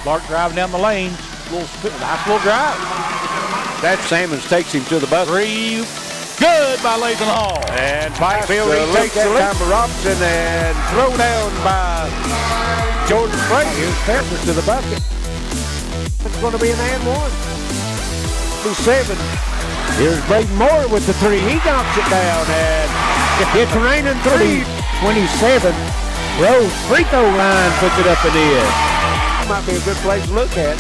Clark driving down the lanes. Nice little drive. That Sammons takes him to the bucket. Three. Good by Layne Hall. And Pikeville takes the lead by Robinson and throw down by Jordan Frazier. Here's Pepper to the bucket. It's going to be an and one. 2-7. Here's Braden Moore with the three. He knocks it down and it's raining three. 27. Rose free throw line puts it up and in. Might be a good place to look at.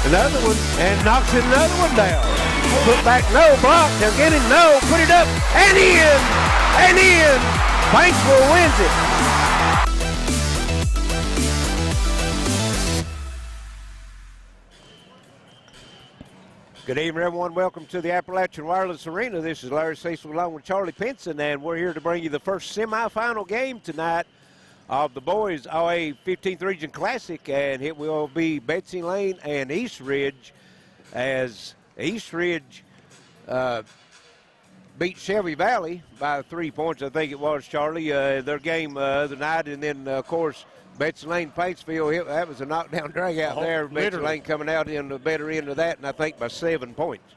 Another one and knocks another one down. Put back, no, block, they're getting no, put it up, and in, and in. Banksville wins it. Good evening, everyone. Welcome to the Appalachian Wireless Arena. This is Larry Cecil along with Charlie Pinson, and we're here to bring you the first semifinal game tonight of the boys OA 15th Region Classic, and it will be Betsy, Layne, and East Ridge, as East Ridge beat Shelby Valley by 3 points, I think it was, Charlie, their game the other night, and then, of course, Betsy, Layne, Paintsville, that was a knockdown drag out there. Betsy, Layne coming out in the better end of that, and I think by 7 points.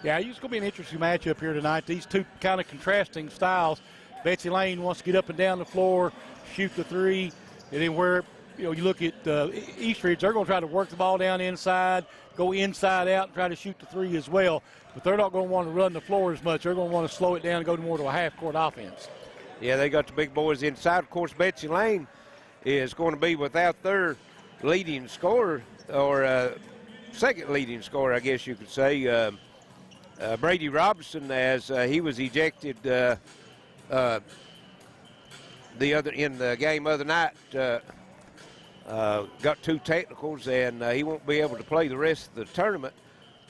Yeah, it's going to be an interesting matchup here tonight. These two kind of contrasting styles. Betsy Layne wants to get up and down the floor, shoot the three, and then where you look at East Ridge, they're going to try to work the ball down inside, go inside out, and try to shoot the three as well. But they're not going to want to run the floor as much. They're going to want to slow it down and go more to a half-court offense. Yeah, they got the big boys inside. Of course, Betsy Layne is going to be without their leading scorer, or second leading scorer, I guess you could say, Brady Robinson, as he was ejected in the game other night. Got 2 technicals, and he won't be able to play the rest of the tournament.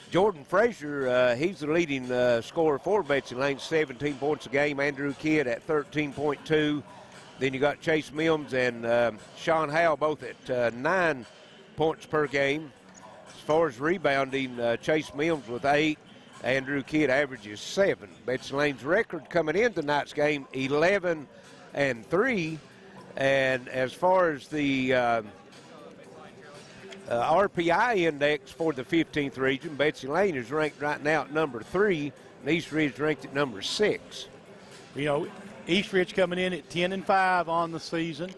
Jordan Frazier, he's the leading scorer for Betsy Layne, 17 points a game. Andrew Kidd at 13.2. Then you got Chase Mims and Sean Howell both at 9 points per game. As far as rebounding, Chase Mims with 8. Andrew Kidd averages 7. Betsy Layne's record coming in tonight's game, 11-3. And as far as the RPI index for the 15th region, Betsy Layne is ranked right now at number 3, and East Ridge ranked at number 6. East Ridge coming in at 10-5 on the season.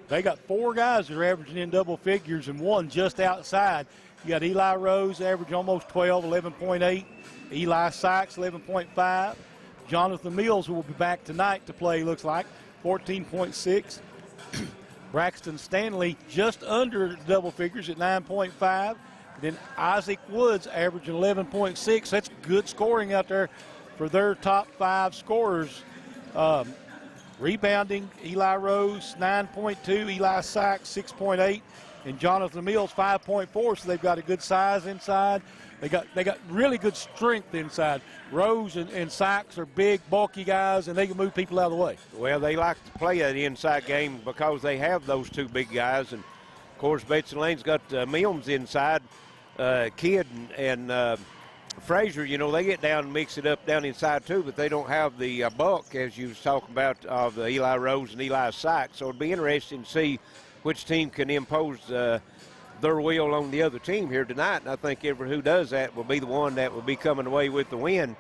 They got 4 guys that are averaging in double figures and 1 just outside. You got Eli Rose, average almost 12, 11.8. Eli Sykes, 11.5. Jonathan Mills, who will be back tonight to play, looks like, 14.6. Braxton Stanley just under double figures at 9.5. Then Isaac Woods averaging 11.6. That's good scoring out there for their top 5 scorers. Rebounding, Eli Rose, 9.2. Eli Sykes, 6.8. And Jonathan Mills, 5.4. So they've got a good size inside. They got really good strength inside. Rose and Sykes are big, bulky guys, and they can move people out of the way. Well, they like to play that inside game because they have those 2 big guys. And, of course, Betsy Layne's got Milms inside, Kidd and Frazier. They get down and mix it up down inside, too, but they don't have the bulk, as you was talking about, of Eli Rose and Eli Sykes. So it'll be interesting to see which team can impose their will on the other team here tonight, and I think who does that will be the one that will be coming away with the win.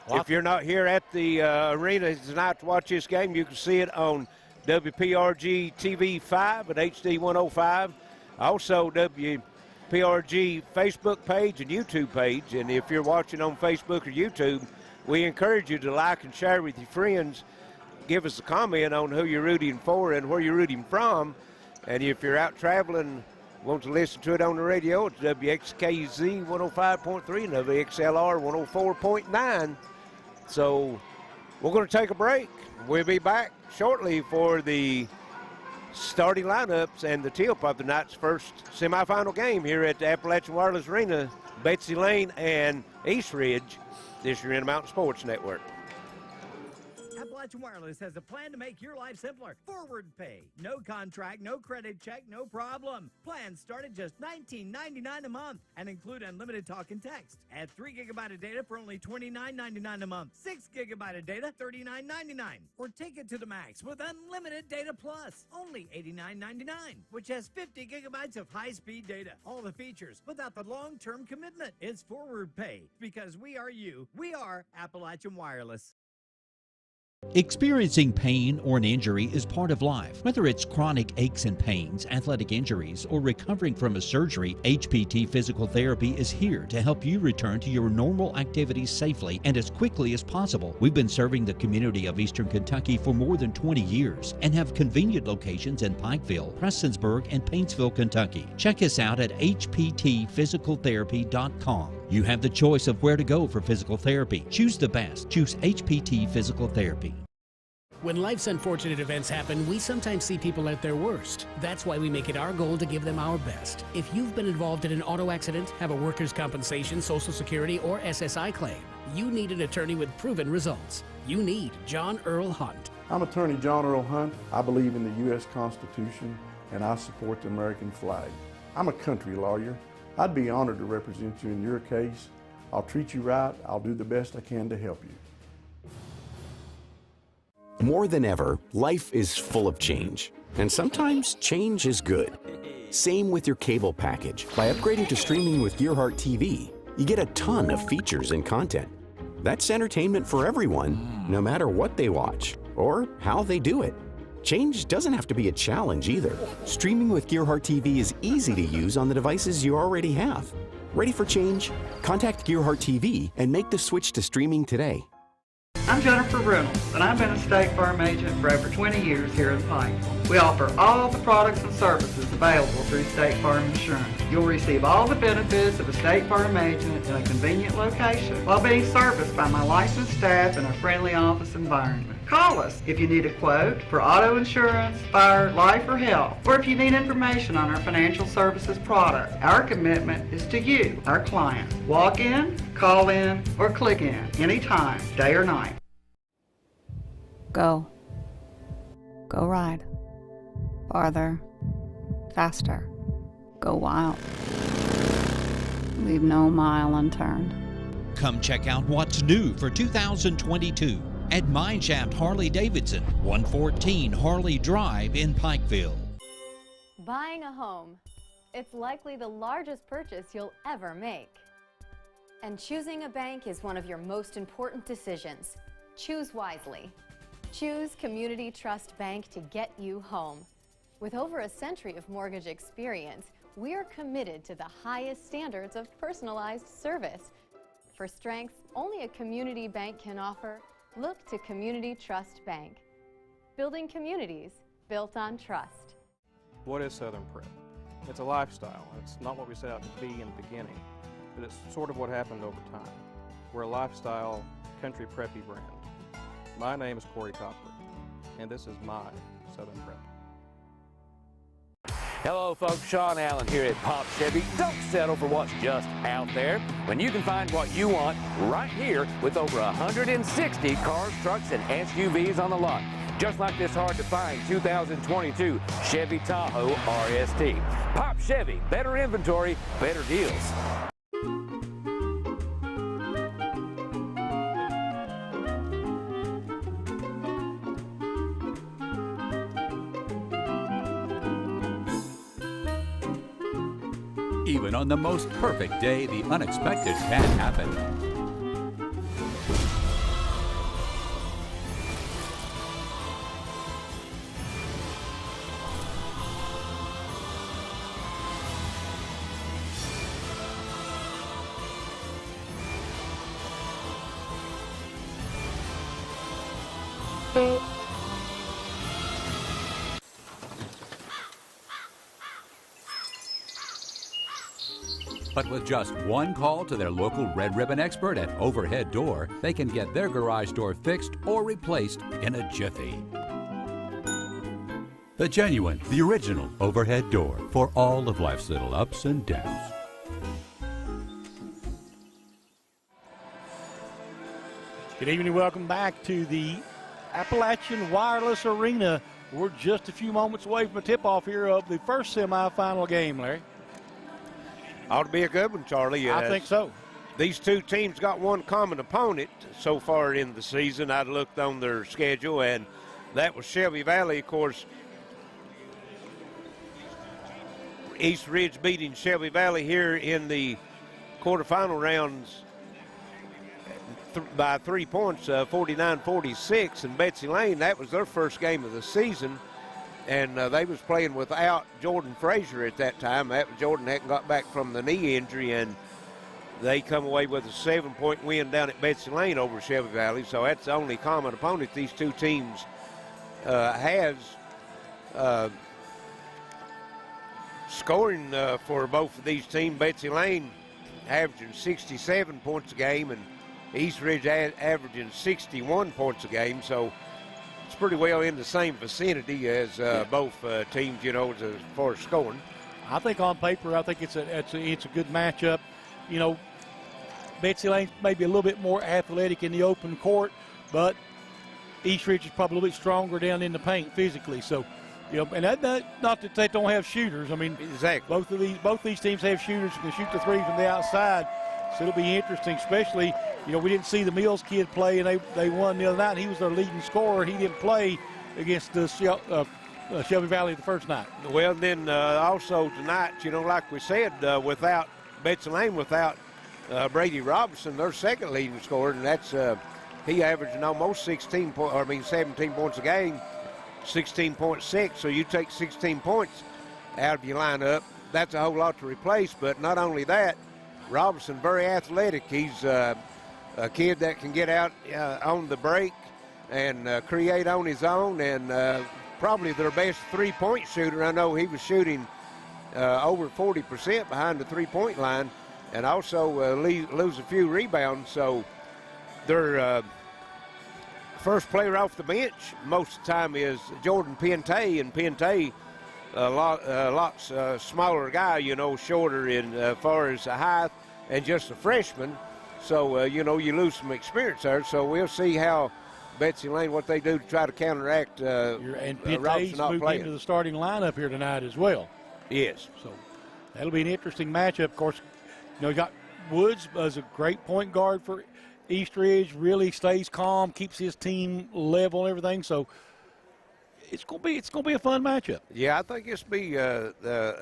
If you're not here at the arena tonight to watch this game, you can see it on WPRG TV 5 at HD 105. Also, WPRG Facebook page and YouTube page. And if you're watching on Facebook or YouTube, we encourage you to like and share with your friends. Give us a comment on who you're rooting for and where you're rooting from. And if you're out traveling, want to listen to it on the radio, it's WXKZ 105.3 and WXLR 104.9. So we're going to take a break. We'll be back shortly for the starting lineups and the tip of the night's first semifinal game here at the Appalachian Wireless Arena, Betsy Layne and East Ridge. This year in the Mountain Sports Network. Appalachian Wireless has a plan to make your life simpler. Forward pay. No contract, no credit check, no problem. Plans start at just $19.99 a month and include unlimited talk and text. Add 3 gigabyte of data for only $29.99 a month. 6 gigabyte of data, $39.99. Or take it to the max with unlimited data plus, only $89.99, which has 50 gigabytes of high-speed data. All the features without the long-term commitment. It's forward pay because we are you. We are Appalachian Wireless. Experiencing pain or an injury is part of life. Whether it's chronic aches and pains, athletic injuries, or recovering from a surgery, HPT Physical Therapy is here to help you return to your normal activities safely and as quickly as possible. We've been serving the community of Eastern Kentucky for more than 20 years and have convenient locations in Pikeville, Prestonsburg, and Paintsville, Kentucky. Check us out at hptphysicaltherapy.com. You have the choice of where to go for physical therapy. Choose the best. Choose HPT Physical Therapy. When life's unfortunate events happen, we sometimes see people at their worst. That's why we make it our goal to give them our best. If you've been involved in an auto accident, have a workers' compensation, Social Security, or SSI claim, you need an attorney with proven results. You need John Earl Hunt. I'm attorney John Earl Hunt. I believe in the U.S. Constitution, and I support the American flag. I'm a country lawyer. I'd be honored to represent you in your case. I'll treat you right. I'll do the best I can to help you. More than ever, life is full of change, and sometimes change is good. Same with your cable package. By upgrading to streaming with Gearhart TV, you get a ton of features and content. That's entertainment for everyone, no matter what they watch or how they do it. Change doesn't have to be a challenge either. Streaming with Gearhart TV is easy to use on the devices you already have. Ready for change? Contact Gearhart TV and make the switch to streaming today. I'm Jennifer Reynolds, and I've been a State Farm agent for over 20 years here in Pikeville. We offer all the products and services available through State Farm Insurance. You'll receive all the benefits of a State Farm agent in a convenient location while being serviced by my licensed staff in a friendly office environment. Call us if you need a quote for auto insurance, fire, life, or health, or if you need information on our financial services product. Our commitment is to you, our client. Walk in, call in, or click in anytime, day or night. Go. Go ride. Farther. Faster. Go wild. Leave no mile unturned. Come check out what's new for 2022 at Mineshaft Harley-Davidson, 114 Harley Drive in Pikeville. Buying a home. It's likely the largest purchase you'll ever make. And choosing a bank is one of your most important decisions. Choose wisely. Choose Community Trust Bank to get you home. With over a century of mortgage experience, we are committed to the highest standards of personalized service. For strengths only a community bank can offer, look to Community Trust Bank. Building communities built on trust. What is Southern Prep? It's a lifestyle. It's not what we set out to be in the beginning, but it's sort of what happened over time. We're a lifestyle, country preppy brand. My name is Corey Copper, and this is my Southern Prep. Hello folks, Sean Allen here at Pop Chevy. Don't settle for what's just out there when you can find what you want right here with over 160 cars, trucks, and SUVs on the lot. Just like this hard to find 2022 Chevy Tahoe RST. Pop Chevy, better inventory, better deals. Even on the most perfect day, the unexpected can happen. But with just one call to their local Red Ribbon expert at Overhead Door, they can get their garage door fixed or replaced in a jiffy. The genuine, the original Overhead Door for all of life's little ups and downs. Good evening, welcome back to the Appalachian Wireless Arena. We're just a few moments away from a tip-off here of the first semifinal game, Larry. Ought to be a good one, Charlie. I think so. These two teams got one common opponent so far in the season. I looked on their schedule, and that was Shelby Valley. Of course, East Ridge beating Shelby Valley here in the quarterfinal rounds by 3 points, 49-46. And Betsy Layne, that was their first game of the season, and they was playing without Jordan Frazier at that time. Jordan hadn't got back from the knee injury, and they come away with a 7-point win down at Betsy Layne over Shelby Valley. So that's the only common opponent these two teams has. Scoring for both of these teams, Betsy Layne averaging 67 points a game, and East Ridge averaging 61 points a game. So it's pretty well in the same vicinity as both teams, you know, as far as scoring. I think on paper, I think it's a good matchup. You know, Betsy Layne's maybe a little bit more athletic in the open court, but East Ridge is probably a little bit stronger down in the paint physically. So, you know, and that not that they don't have shooters. I mean, exactly. Both these teams have shooters who can shoot the three from the outside. So it'll be interesting, especially, you know, we didn't see the Mills kid play, and they won the other night. He was their leading scorer. He didn't play against the Shelby Valley the first night. Well, then also tonight, you know, like we said, without Betsy Layne, without Brady Robinson, their second leading scorer, and that's he averaging almost 17 points a game, 16.6. So you take 16 points out of your lineup, that's a whole lot to replace. But not only that, Robinson very athletic. He's a kid that can get out on the break and create on his own, and probably their best three-point shooter. I know he was shooting over 40% behind the three-point line, and also lose a few rebounds. So their first player off the bench most of the time is Jordan Pentay, and Pentay a lot smaller guy, you know, shorter in far as height, and just a freshman. So, you know, you lose some experience there. So we'll see how Betsy Layne, what they do to try to counteract and Pentay's moved into the starting lineup here tonight as well. Yes. So that'll be an interesting matchup. Of course, you know, you got Woods as a great point guard for East Ridge, really stays calm, keeps his team level and everything. So it's gonna be a fun matchup. Yeah, I think it's be a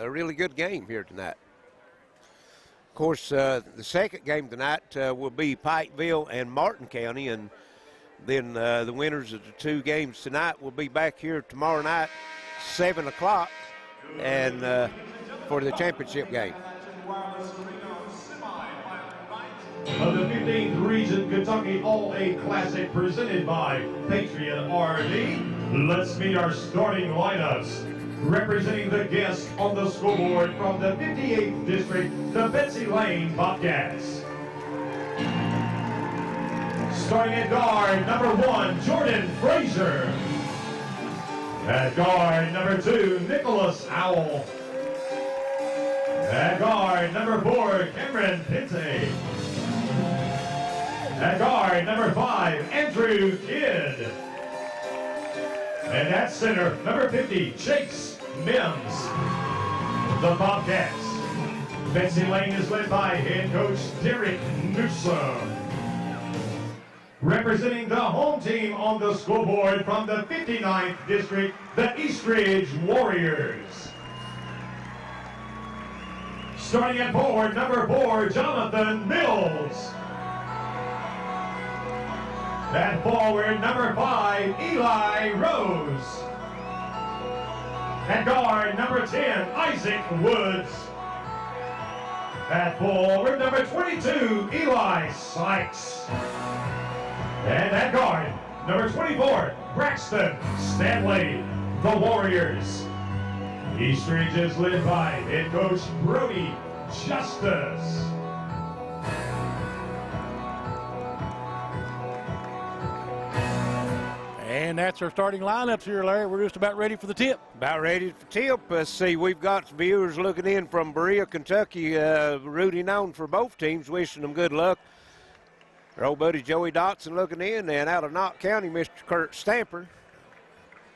really good game here tonight. Of course, the second game tonight will be Pikeville and Martin County, and then the winners of the two games tonight will be back here tomorrow night, 7 o'clock, and for the championship game. Of the 15th Region Kentucky All-A Classic presented by Patriot RV. Let's meet our starting lineups. Representing the guests on the scoreboard from the 58th District, the Betsy Layne Bobcats. Starting at guard, number 1, Jordan Frazier. At guard, number 2, Nicholas Owl. At guard, number 4, Cameron Pentay. At guard, number 5, Andrew Kidd. And at center, number 50, Chase Mims. The Bobcats. Betsy Layne is led by head coach Derek Newsom. Representing the home team on the scoreboard from the 59th District, the East Ridge Warriors. Starting at forward, number 4, Jonathan Mills. At forward, number 5, Eli Rose. At guard, number 10, Isaac Woods. At forward, number 22, Eli Sykes. And at guard, number 24, Braxton Stanley, the Warriors. East Ridge is led by head coach Brody Justice. And that's our starting lineups here, Larry. We're just about ready for the tip. About ready for tip. Let's see, we've got some viewers looking in from Berea, Kentucky, rooting on for both teams, wishing them good luck. Our old buddy Joey Dotson looking in, and out of Knott County, Mr. Kurt Stamper.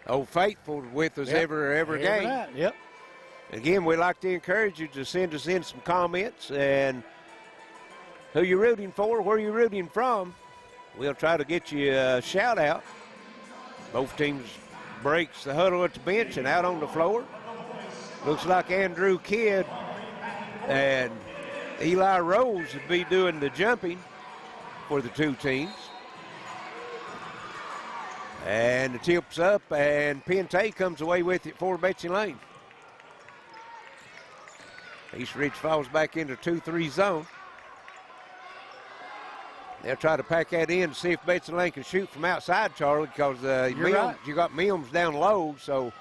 Old faithful with us every game. Night. Yep. Again, we'd like to encourage you to send us in some comments and who you're rooting for, where you're rooting from. We'll try to get you a shout out. Both teams breaks the huddle at the bench and out on the floor. Looks like Andrew Kidd and Eli Rose would be doing the jumping for the two teams. And the tip's up, and Pente comes away with it for Betsy Layne. East Ridge falls back into 2-3 zone. They'll try to pack that in and see if Betsy Layne can shoot from outside, Charlie, because you got Mills down low, so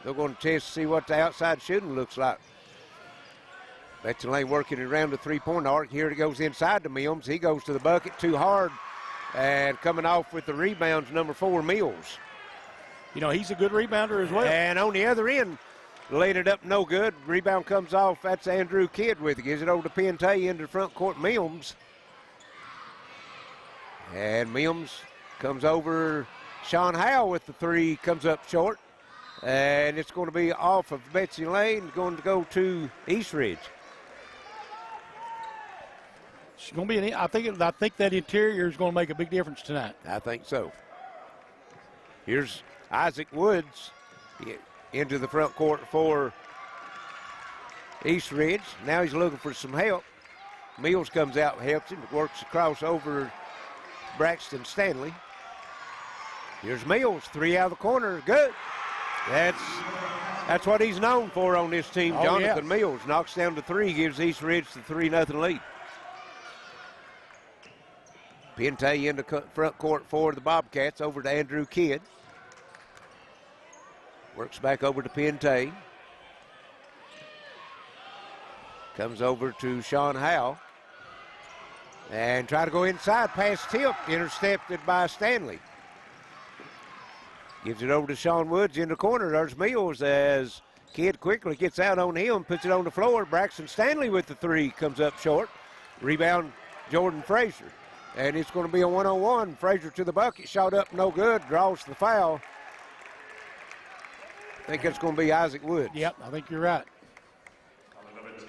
they're going to test to see what the outside shooting looks like. Betsy Layne working around the three-point arc. Here it goes inside to Mills. He goes to the bucket too hard, and coming off with the rebounds, number 4, Mills. You know, he's a good rebounder as well. And on the other end, laid it up no good. Rebound comes off. That's Andrew Kidd with it. Gives it over to Pente into the front court, Mills. And Mills comes over. Sean Howe with the 3 comes up short. And it's going to be off of Betsy Layne, going to go to East Ridge. It's going to be I think that interior is going to make a big difference tonight. I think so. Here's Isaac Woods into the front court for East Ridge. Now he's looking for some help. Mills comes out and helps him. Works across over Braxton Stanley. Here's Mills, 3 out of the corner, good. That's what he's known for on this team. Jonathan Mills knocks down to 3, gives East Ridge the 3-0 lead. Pente in the front court for the Bobcats, over to Andrew Kidd. Works back over to Pente. Comes over to Sean Howe. And try to go inside, pass tip, intercepted by Stanley. Gives it over to Sean Woods in the corner. There's Mills as Kidd quickly gets out on him, puts it on the floor. Braxton Stanley with the 3 comes up short. Rebound, Jordan Frazier. And it's going to be a 1-on-1. Frazier to the bucket, shot up, no good, draws the foul. I think it's going to be Isaac Woods. Yep, I think you're right.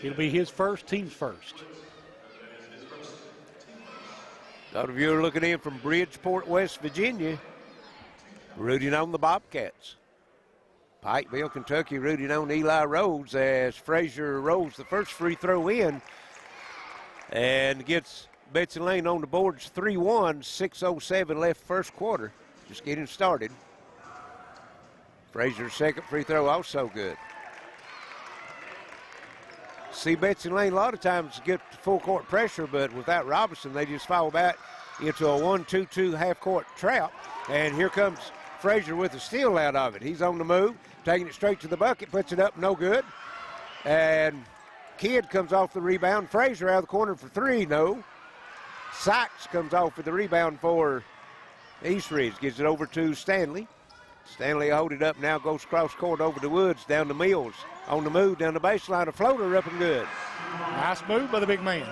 It'll be his first, team's first. A lot of you are looking in from Bridgeport, West Virginia, rooting on the Bobcats. Pikeville, Kentucky, rooting on Eli Rose as Frazier rolls the first free throw in and gets Betsy Layne on the boards 3-1, 6:07 left first quarter. Just getting started. Frazier's second free throw also good. See Betsy Layne a lot of times get full court pressure, but without Robinson, they just fall back into a 1-2-2 half court trap. And here comes Frazier with a steal out of it. He's on the move, taking it straight to the bucket, puts it up, no good. And Kidd comes off the rebound. Frazier out of the corner for 3, no. Sykes comes off with the rebound for East Ridge, gives it over to Stanley. Stanley hold it up now, goes cross court over to Woods, down to Mills. On the move, down the baseline, a floater up and good. Nice move by the big man.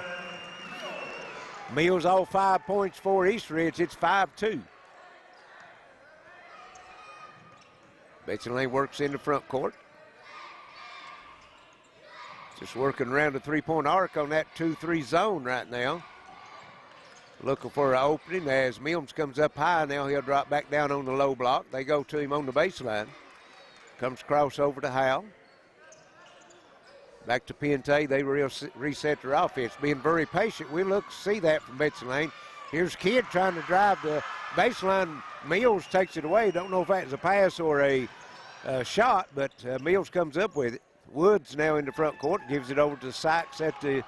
Mills all 5 points for East Ridge. It's 5-2. Betsy Layne works in the front court. Just working around the three-point arc on that 2-3 zone right now. Looking for an opening as Mills comes up high. Now he'll drop back down on the low block. They go to him on the baseline. Comes cross over to Howe. Back to Pente. They reset their offense. Being very patient. We look to see that from Betsy Layne. Here's Kidd trying to drive the baseline. Mills takes it away. Don't know if that was a pass or a shot, but Mills comes up with it. Woods now in the front court. Gives it over to Sykes at the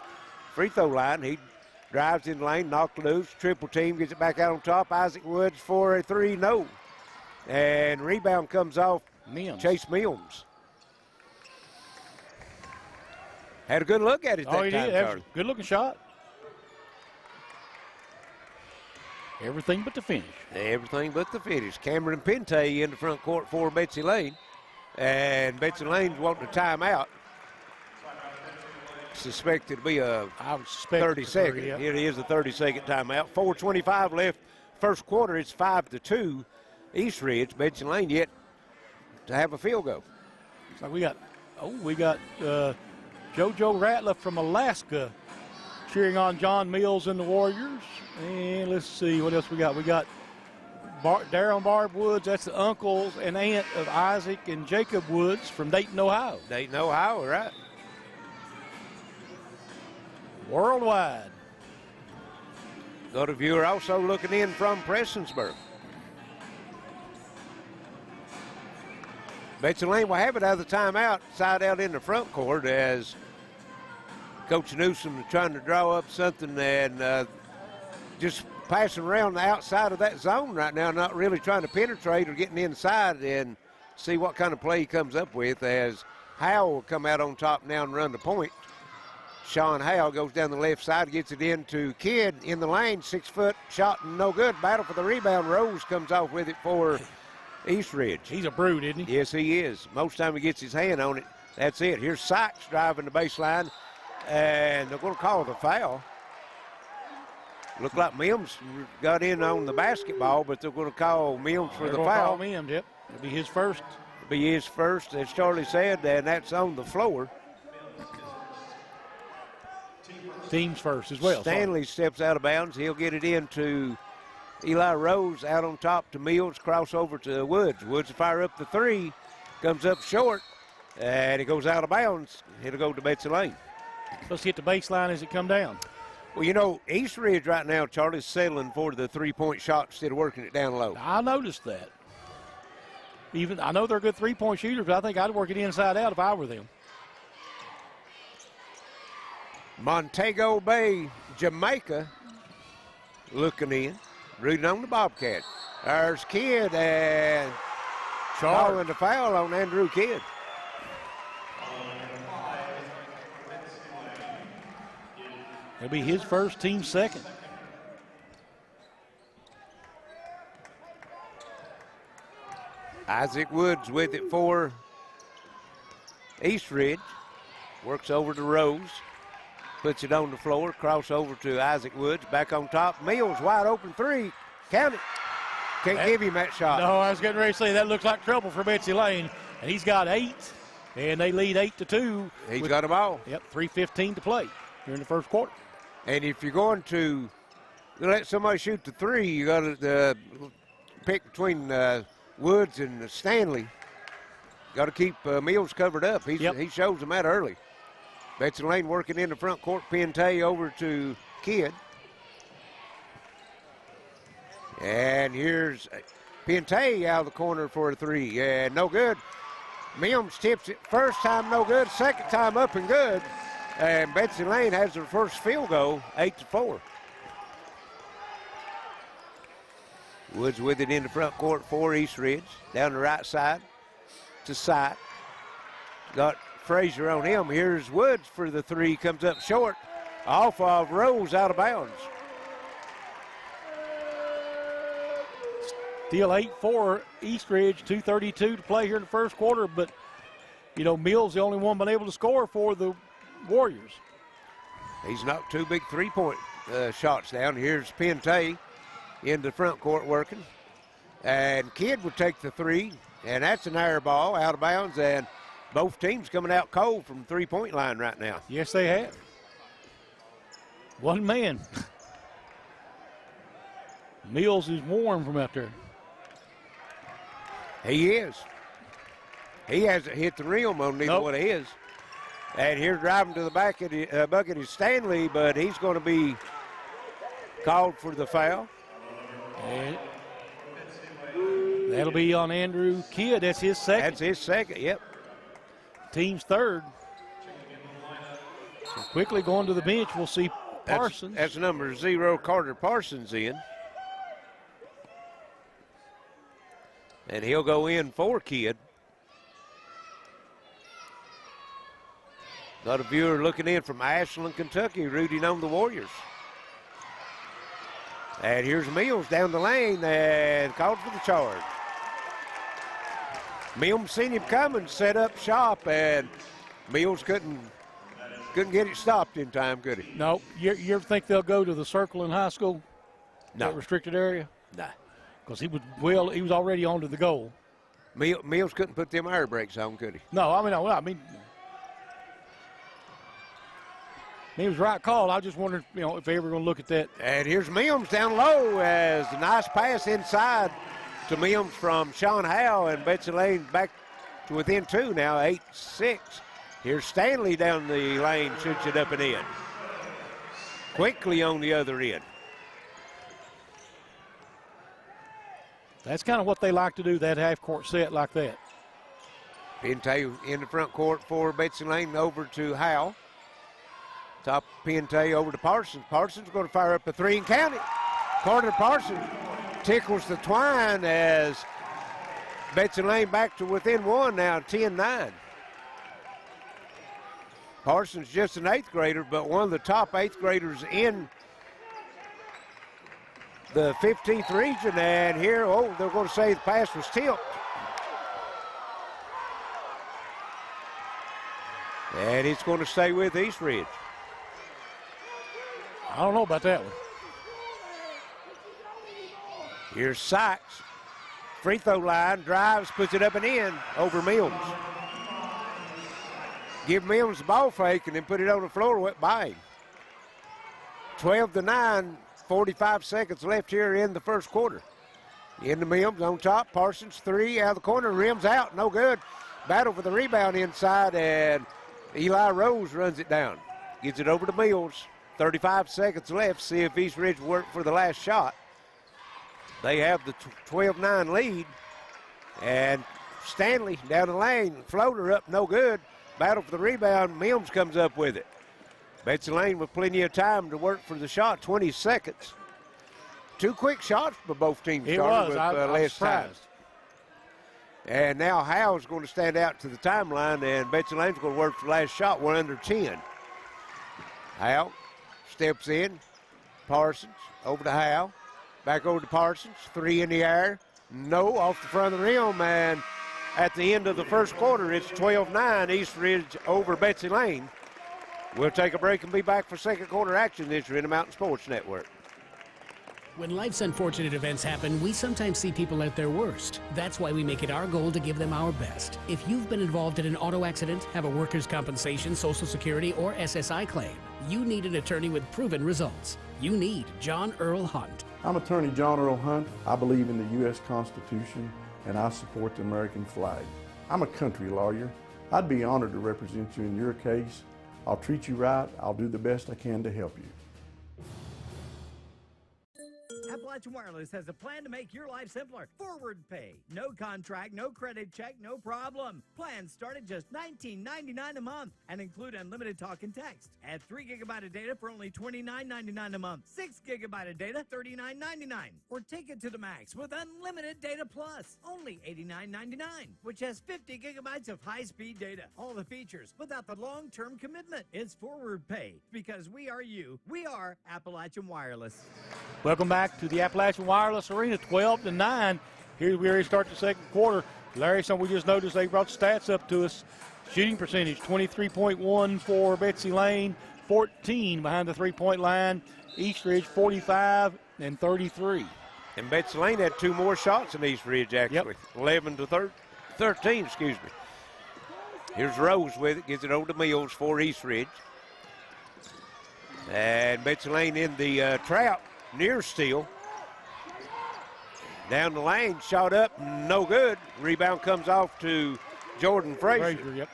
free throw line. He drives in the lane, knocked loose, triple team, gets it back out on top. Isaac Woods for a 3, no. And rebound comes off Chase Mills. Had a good look at it that time, did. That was a good-looking shot. Everything but the finish. Everything but the finish. Cameron Pente in the front court for Betsy Layne. And Betsy Layne's wanting a timeout. suspect it'll be a I would suspect 30-second. yeah. It is a 30-second timeout. 4:25 left first quarter. It's 5-2. East Ridge. Betsy Layne yet to have a field goal. So we got JoJo Ratliff from Alaska cheering on John Mills and the Warriors. And let's see what else we got. We got Darryl and Barb Woods. That's the uncles and aunt of Isaac and Jacob Woods from Dayton, Ohio. Dayton, Ohio, right. Worldwide. Got a viewer also looking in from Prestonsburg. Betsy Layne will have it out of the timeout, side out in the front court as Coach Newsom is trying to draw up something and just passing around the outside of that zone right now, not really trying to penetrate or getting inside and see what kind of play he comes up with as Howell will come out on top now and run the point. Sean Howell goes down the left side, gets it into Kidd in the lane, 6 foot shot, no good. Battle for the rebound. Rose comes off with it for East Ridge. He's a brute, isn't he? Yes, he is. Most time he gets his hand on it, that's it. Here's Sykes driving the baseline, and they're going to call the foul. Looked like Mims got in on the basketball, but they're going to call Mims for the foul. Call Mims, yep. It'll be his first. It'll be his first, as Charlie said, and that's on the floor. Team's first as well. Stanley steps out of bounds. He'll get it into Eli Rose out on top to Mills, crossover to Woods. Woods will fire up the three, comes up short, and it goes out of bounds. It'll go to Betsy Layne. Let's hit the baseline as it come down. Well, you know, East Ridge right now, Charlie's settling for the three-point shot instead of working it down low. I noticed that. I know they're good three-point shooters, but I think I'd work it inside out if I were them. Montego Bay, Jamaica, looking in, rooting on the Bobcat. There's Kidd and calling the foul on Andrew Kidd. It'll be his first, team second. Isaac Woods with it for East Ridge. Works over to Rose. Puts it on the floor. Cross over to Isaac Woods. Back on top. Mills wide open three. Count it. Can't give him that shot. No, I was getting ready to say that looks like trouble for Betsy Layne. And he's got 8. And they lead 8-2. He's got them all. Yep, 3:15 to play here in the first quarter. And if you're going to let somebody shoot the three, you got to pick between Woods and Stanley. Got to keep Mills covered up. He shows them that early. Betsy Layne working in the front court. Pente over to Kidd. And here's Pente out of the corner for a three. And no good. Mims tips it. First time no good. Second time up and good. And Betsy Layne has her first field goal, 8-4. Woods with it in the front court for East Ridge. Down the right side to Sight. Got Frazier on him. Here's Woods for the three. Comes up short. Off of Rose, out of bounds. Still 8-4, East Ridge, 2:32 to play here in the first quarter. But, you know, Mills the only one been able to score for the Warriors. He's knocked 2 big three-point shots down. Here's Pente in the front court working. And Kidd would take the three, and that's an air ball out of bounds, and both teams coming out cold from three-point line right now. Yes, they have. One man. Mills is warm from out there. He is. He hasn't hit the rim on neither one of his. And here driving to the back of the bucket is Stanley, but he's going to be called for the foul. And that'll be on Andrew Kidd. That's his second. That's his second, yep. Team's third. So quickly going to the bench, we'll see Parsons. That's number 0, Carter Parsons in. And he'll go in for Kidd. Got a viewer looking in from Ashland, Kentucky, rooting on the Warriors. And here's Mills down the lane and called for the charge. Mills seen him coming, set up shop, and Mills couldn't Couldn't get it stopped in time, could he? No. You ever think they'll go to the circle in high school? No. That restricted area? No. Because he was already onto the goal. Mills couldn't put them air brakes on, could he? No, I mean, he was right call. I just wondered, if they ever going to look at that. And here's Mims down low as a nice pass inside to Mims from Sean Howe, and Betsy Layne back to within 2 now, 8-6. Here's Stanley down the lane, shoots it up and in. Quickly on the other end. That's kind of what they like to do, that half-court set like that. Pinte in the front court for Betsy Layne, over to Howe. Top Pinte over to Parsons. Parsons going to fire up a 3 and count it. Carter Parsons tickles the twine as Betsy Layne back to within 1 now, 10-9. Parsons just an 8th grader, but one of the top 8th graders in the 15th region. And here, they're going to say the pass was tipped. And it's going to stay with East Ridge. I don't know about that one. Here's Sykes. Free throw line, drives, puts it up and in over Mills. Give Mills the ball fake and then put it on the floor, went by him. 12-9, 45 seconds left here in the first quarter. Into Mills on top, Parsons 3 out of the corner, rims out, no good. Battle for the rebound inside, and Eli Rose runs it down. Gets it over to Mills. 35 seconds left. See if East Ridge work for the last shot. They have the 12-9 lead. And Stanley down the lane. Floater up, no good. Battle for the rebound. Mims comes up with it. Betsy Layne with plenty of time to work for the shot. 20 seconds. 2 quick shots for both teams. It was. I was surprised. And now Howe's going to stand out to the timeline, and Betsy Layne's going to work for the last shot. We're under 10. Howe steps in. Parsons over to Howe. Back over to Parsons. 3 in the air. No, off the front of the rim. And at the end of the first quarter, it's 12-9. East Ridge over Betsy Layne. We'll take a break and be back for second quarter action this year in the Mountain Sports Network. When life's unfortunate events happen, we sometimes see people at their worst. That's why we make it our goal to give them our best. If you've been involved in an auto accident, have a workers' compensation, Social Security, or SSI claim, you need an attorney with proven results. You need John Earl Hunt. I'm attorney John Earl Hunt. I believe in the U.S. Constitution, and I support the American flag. I'm a country lawyer. I'd be honored to represent you in your case. I'll treat you right. I'll do the best I can to help you. Appalachian Wireless has a plan to make your life simpler. Forward pay. No contract, no credit check, no problem. Plans start at just $19.99 a month and include unlimited talk and text. Add 3 GB of data for only $29.99 a month. 6 GB of data, $39.99. Or take it to the max with unlimited data plus, only $89.99, which has 50 gigabytes of high-speed data. All the features without the long-term commitment. It's forward pay because we are you. We are Appalachian Wireless. Welcome back to the Appalachian Wireless Arena, 12-9. Here we already start the second quarter. Larry, we just noticed they brought the stats up to us. Shooting percentage, 23.1 for Betsy Layne, 14 behind the three-point line. East Ridge, 45 and 33. And Betsy Layne had 2 more shots than East Ridge, actually. Yep. 11-13, excuse me. Here's Rose with it, gets it over to Mills for East Ridge. And Betsy Layne in the trap. Near steal. Down the lane, shot up, no good. Rebound comes off to Jordan Frazier.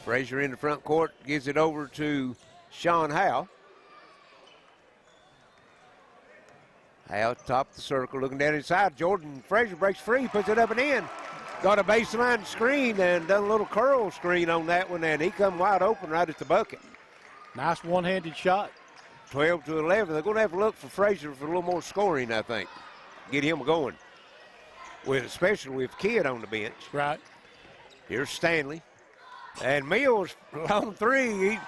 Frazier in the front court, gives it over to Sean Howe. Howe, top of the circle, looking down inside. Jordan Frazier breaks free, puts it up and in. Got a baseline screen and done a little curl screen on that one, and he come wide open right at the bucket. Nice one-handed shot. 12-11. They're going to have to look for Frazier for a little more scoring, I think. Get him going. Especially with Kidd on the bench. Right. Here's Stanley. And Mills, long 3.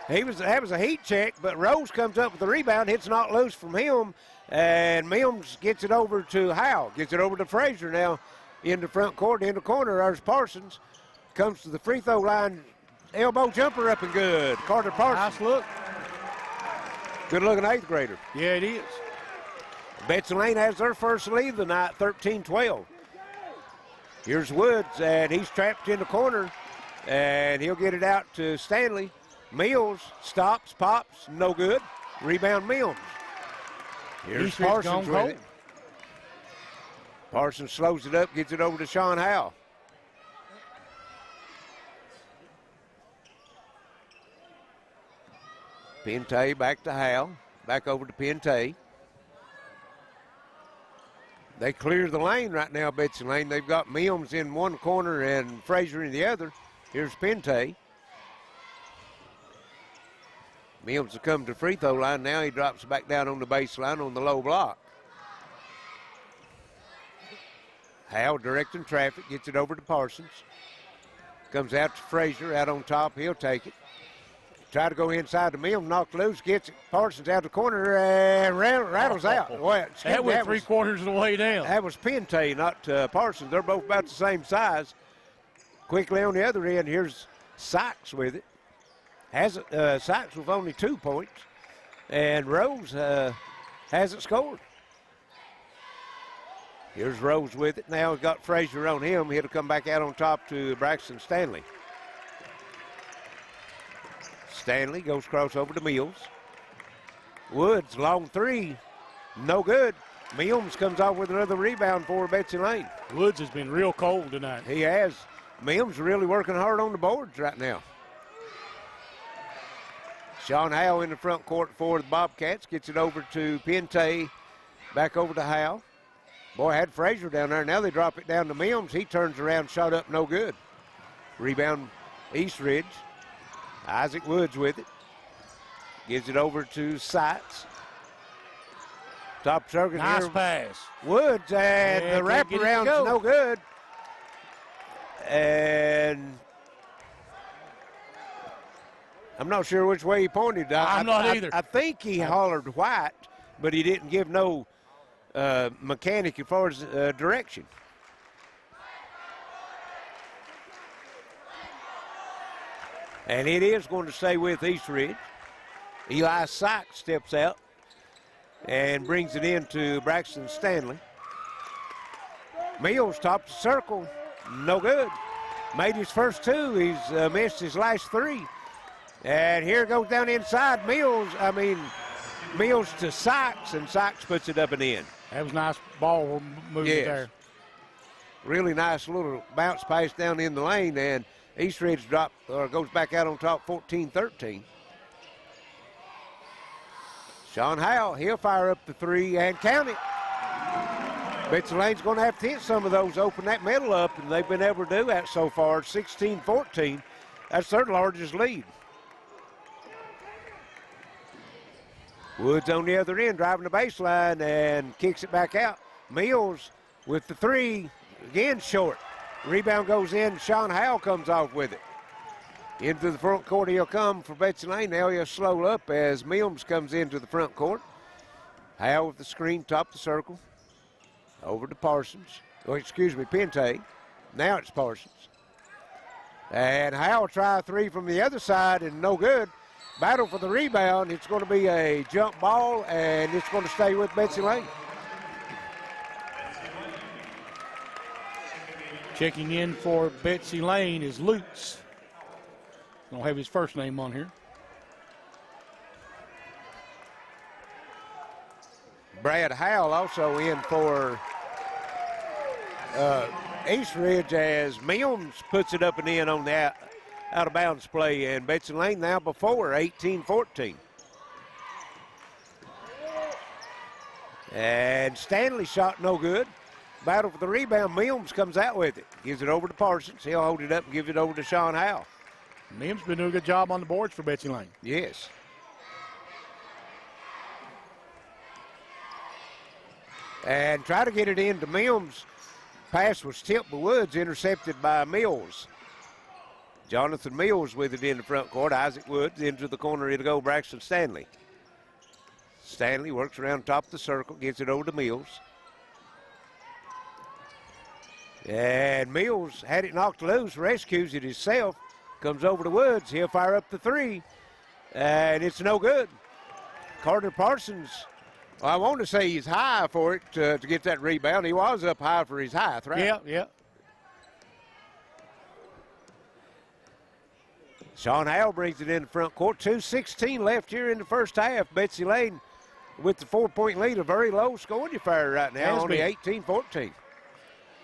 That was a heat check, but Rose comes up with the rebound. Hits not loose from him. And Mills gets it over to Howe. Gets it over to Frazier now in the front court. In the corner, there's Parsons. comes to the free throw line. Elbow jumper up and good. Carter Parsons. Nice look. Good looking 8th grader. Yeah, it is. Betsy Layne has their first lead of the night, 13-12. Here's Woods, and he's trapped in the corner, and he'll get it out to Stanley. Mills stops, pops, no good. Rebound Mills. Here's Parsons with it. Parsons slows it up, gets it over to Sean Howell. Pente back to Howell, back over to Pente. They clear the lane right now, Betsy Layne. They've got Mills in one corner and Frazier in the other. Here's Pente. Mills will come to free throw line. Now he drops back down on the baseline on the low block. Howell directing traffic, gets it over to Parsons. Comes out to Frazier, out on top. He'll take it. Try to go inside the Mills, knocked loose, gets it. Parsons out the corner and rattles out. Well, that went 3/4 of the way down. That was Pente, not Parsons. They're both about the same size. Quickly on the other end, here's Sykes with it. Sykes with only 2 points. And Rose hasn't scored. Here's Rose with it. Now he's got Frazier on him. He'll come back out on top to Braxton Stanley. Stanley goes cross over to Mills. Woods, long 3, no good. Mills comes off with another rebound for Betsy Layne. Woods has been real cold tonight. He has. Mills really working hard on the boards right now. Sean Howell in the front court for the Bobcats. Gets it over to Pente. Back over to Howell. Boy, had Frazier down there. Now they drop it down to Mills. He turns around, shot up, no good. Rebound Eastridge. Isaac Woods with it. Gives it over to Sykes. Top circuit nice here. Pass. Woods, and the wraparound's no good. And I'm not sure which way he pointed. I'm not either. I think he hollered white, but he didn't give no mechanic as far as direction. And it is going to stay with Eastridge. Eli Sykes steps out and brings it into Braxton Stanley. Mills topped the circle, no good. Made his first 2, he's missed his last 3. And here goes down inside Mills to Sykes, and Sykes puts it up and in. That was nice ball movement there. Really nice little bounce pass down in the lane, and Eastridge goes back out on top 14-13. Sean Howell, he'll fire up the 3 and count it. Betsy Layne's going to have to hit some of those, open that middle up, and they've been able to do that so far, 16-14. That's their largest lead. Woods on the other end, driving the baseline and kicks it back out. Mills with the 3, again short. Rebound goes in, Sean Howell comes off with it. Into the front court he'll come for Betsy Layne. Now he'll slow up as Mills comes into the front court. Howell with the screen, top the circle. Over to Parsons. Oh, excuse me, Pente. Now it's Parsons. And Howell try a 3 from the other side and no good. Battle for the rebound. It's going to be a jump ball, and it's going to stay with Betsy Layne. Checking in for Betsy Layne is Lutz. Don't have his first name on here. Brad Howell also in for Eastridge as Mills puts it up and in on the out of bounds play, and Betsy Layne now before 18-14. And Stanley shot no good. Battle for the rebound. Mills comes out with it. Gives it over to Parsons. He'll hold it up and give it over to Sean Howell. Mills been doing a good job on the boards for Betsy Layne. Yes. And try to get it into Mills. Pass was tipped by Woods, intercepted by Mills. Jonathan Mills with it in the front court. Isaac Woods into the corner. It'll go Braxton Stanley. Stanley works around top of the circle, gets it over to Mills. And Mills had it knocked loose, rescues it himself, comes over to Woods. He'll fire up the three, and it's no good. Carter Parsons, well, I want to say he's high for it to get that rebound. He was up high for his height, right? Yeah, yeah. Sean Howell brings it in the front court. 2:16 left here in the first half. Betsy Layne with the 4-point lead, a very low scoring affair right now, only 18-14.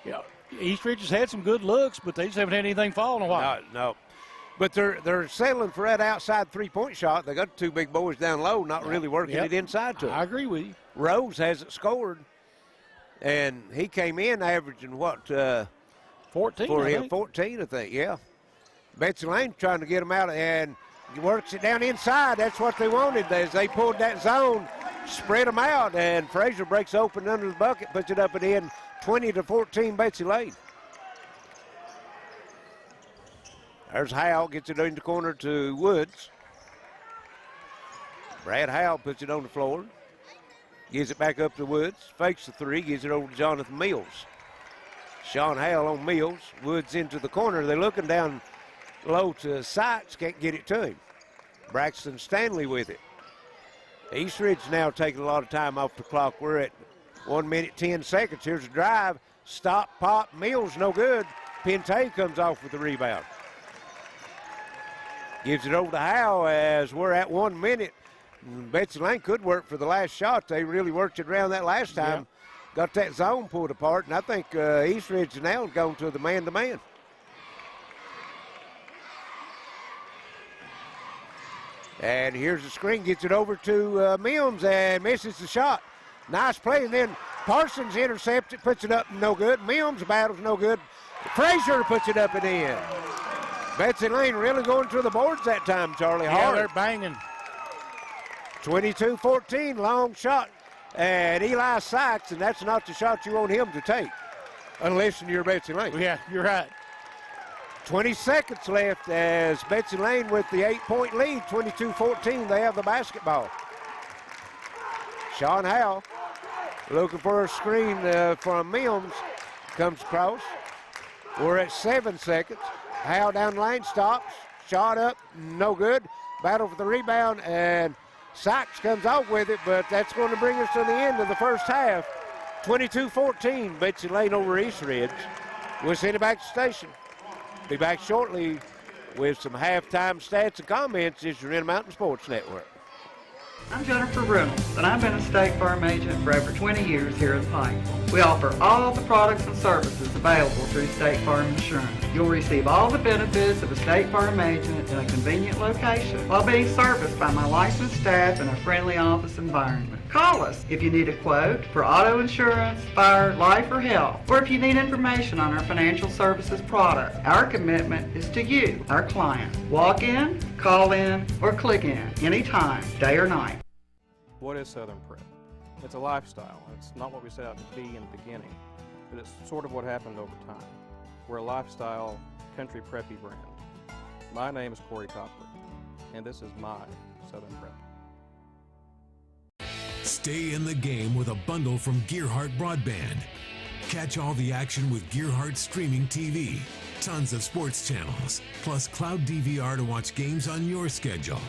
Yeah, East Ridge has had some good looks, but they just haven't had anything fall in a while. No. But they're settling for that outside three-point shot. They got two big boys down low, not really working it inside to them. I agree with you. Rose hasn't scored, and he came in averaging what? 14, for I him, think. 14, I think, yeah. Betsy Layne trying to get him out, and he works it down inside. That's what they wanted. As they pulled that zone, spread them out, and Frazier breaks open under the bucket, puts it up and in. 20-14, Betsy Layne. There's Howell, gets it in the corner to Woods. Brad Howell puts it on the floor. Gives it back up to Woods. Fakes the three, gives it over to Jonathan Mills. Sean Howell on Mills. Woods into the corner. They're looking down low to Sykes, can't get it to him. Braxton Stanley with it. East Ridge now taking a lot of time off the clock. We're at 1 minute, 10 seconds. Here's a drive. Stop, pop, Mills, no good. Pente comes off with the rebound. Gives it over to Howell as we're at 1 minute. Betsy Layne could work for the last shot. They really worked it around that last time. Yeah. Got that zone pulled apart, and I think East Ridge now has gone to the man-to-man. And here's the screen, gets it over to Mims and misses the shot. Nice play, and then Parsons intercepts it, puts it up, no good. Mims battles, no good. Frazier puts it up and in. Betsy Layne really going to the boards that time, Charlie. Yeah, hard. they're banging. 22-14, long shot. And Eli Sykes, and that's not the shot you want him to take, unless you're Betsy Layne. Yeah, you're right. 20 seconds left as Betsy Layne with the 8-point lead, 22-14. They have the basketball. Sean Howell looking for a screen from Mims. Comes across. We're at 7 seconds. Howell down the lane, stops. Shot up, no good. Battle for the rebound, and Sykes comes off with it, but that's going to bring us to the end of the first half. 22-14, Betsy Layne over East Ridge. We'll send it back to the station. Be back shortly with some halftime stats and comments as you're in Mountain Sports Network. I'm Jennifer Reynolds, and I've been a State Farm agent for over 20 years here in Pikeville. We offer all the products and services available through State Farm Insurance. You'll receive all the benefits of a State Farm agent in a convenient location while being serviced by my licensed staff in a friendly office environment. Call us if you need a quote for auto insurance, fire, life, or health, or if you need information on our financial services product. Our commitment is to you, our client. Walk in, call in, or click in anytime, day or night. What is Southern Prep? It's a lifestyle. It's not what we set out to be in the beginning, but it's sort of what happened over time. We're a lifestyle, country preppy brand. My name is Corey Copper, and this is my Southern Prep. Stay in the game with a bundle from Gearhart Broadband. Catch all the action with Gearhart Streaming TV. Tons of sports channels, plus cloud DVR to watch games on your schedule.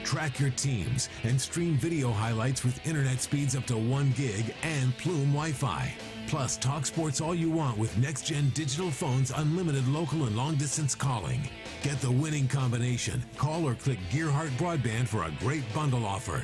Track your teams and stream video highlights with internet speeds up to 1 gig and Plume Wi-Fi. Plus, talk sports all you want with next-gen digital phones, unlimited local and long-distance calling. Get the winning combination. Call or click Gearhart Broadband for a great bundle offer.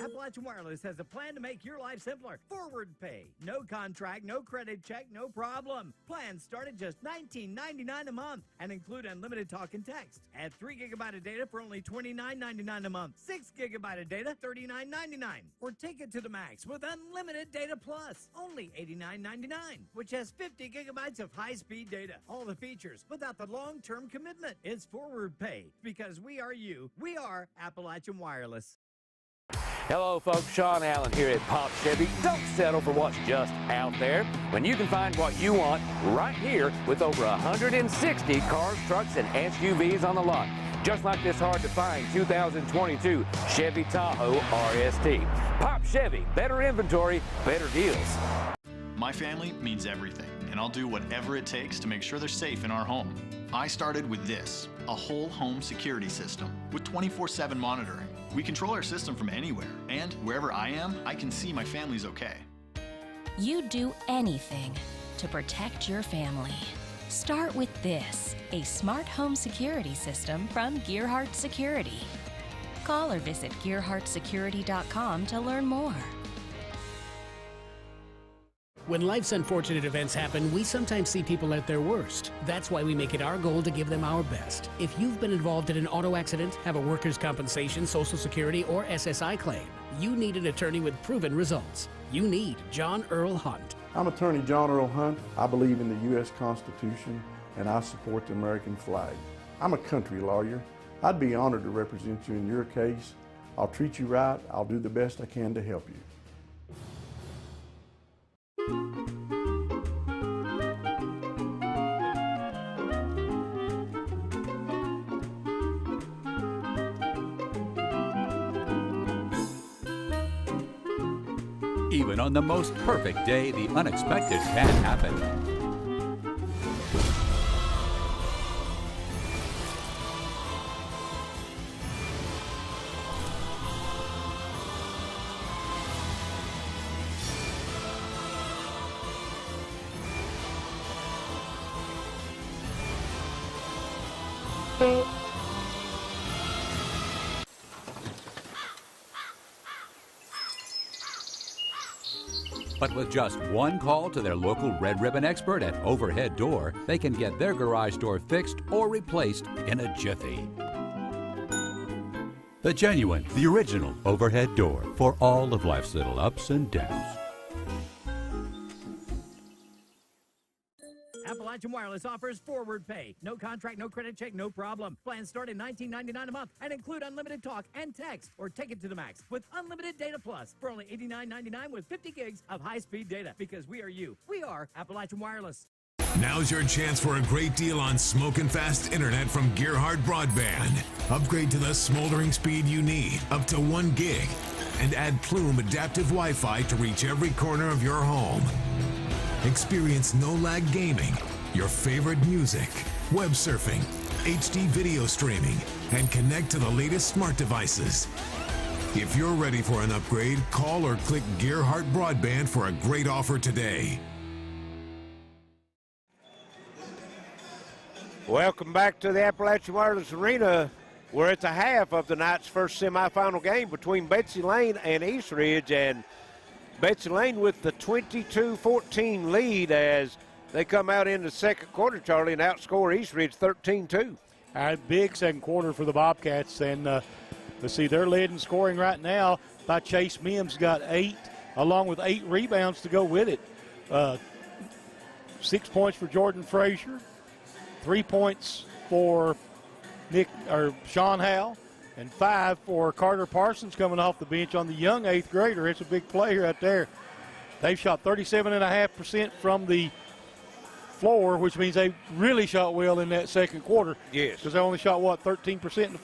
Appalachian Wireless has a plan to make your life simpler. Forward pay. No contract, no credit check, no problem. Plans start at just $19.99 a month and include unlimited talk and text. Add 3 GB of data for only $29.99 a month. 6 GB of data, $39.99. Or take it to the max with unlimited data plus, only $89.99, which has 50 gigabytes of high-speed data. All the features without the long-term commitment. It's forward pay because we are you. We are Appalachian Wireless. Hello, folks. Sean Allen here at Pop Chevy. Don't settle for what's just out there when you can find what you want right here with over 160 cars, trucks, and SUVs on the lot. Just like this hard-to-find 2022 Chevy Tahoe RST. Pop Chevy. Better inventory, better deals. My family means everything, and I'll do whatever it takes to make sure they're safe in our home. I started with this, a whole home security system with 24/7 monitoring. We control our system from anywhere, and wherever I am, I can see my family's okay. You'd do anything to protect your family. Start with this, a smart home security system from Gearhart Security. Call or visit gearhartsecurity.com to learn more. When life's unfortunate events happen, we sometimes see people at their worst. That's why we make it our goal to give them our best. If you've been involved in an auto accident, have a workers' compensation, Social Security, or SSI claim, you need an attorney with proven results. You need John Earl Hunt. I'm attorney John Earl Hunt. I believe in the U.S. Constitution, and I support the American flag. I'm a country lawyer. I'd be honored to represent you in your case. I'll treat you right. I'll do the best I can to help you. Even on the most perfect day, the unexpected can happen. But with just one call to their local Red Ribbon expert at Overhead Door, they can get their garage door fixed or replaced in a jiffy. The genuine, the original Overhead Door for all of life's little ups and downs. Appalachian Wireless offers forward pay. No contract, no credit check, no problem. Plans start at $19.99 a month and include unlimited talk and text, or take it to the max with unlimited data plus for only $89.99 with 50 gigs of high-speed data. Because we are you. We are Appalachian Wireless. Now's your chance for a great deal on smoking fast internet from Gearhart Broadband. Upgrade to the smoldering speed you need, up to 1 gig, and add Plume adaptive Wi-Fi to reach every corner of your home. Experience no-lag gaming, your favorite music, web surfing, HD video streaming, and connect to the latest smart devices. If you're ready for an upgrade, call or click Gearhart Broadband for a great offer today. Welcome back to the Appalachian Wireless Arena. We're at the half of the night's first semifinal game between Betsy Layne and East Ridge, and Betsy Layne with the 22-14 lead as they come out in the second quarter, Charlie, and outscore East Ridge 13-2. A big second quarter for the Bobcats, and let's see, they're leading scoring right now by Chase Mims, got 8, along with 8 rebounds to go with it. 6 points for Jordan Frazier, 3 points for Sean Howell, and 5 for Carter Parsons coming off the bench on the young 8th grader. It's a big play right there. They've shot 37.5% from the floor, which means they really shot well in that second quarter. Yes. Because they only shot, 13% in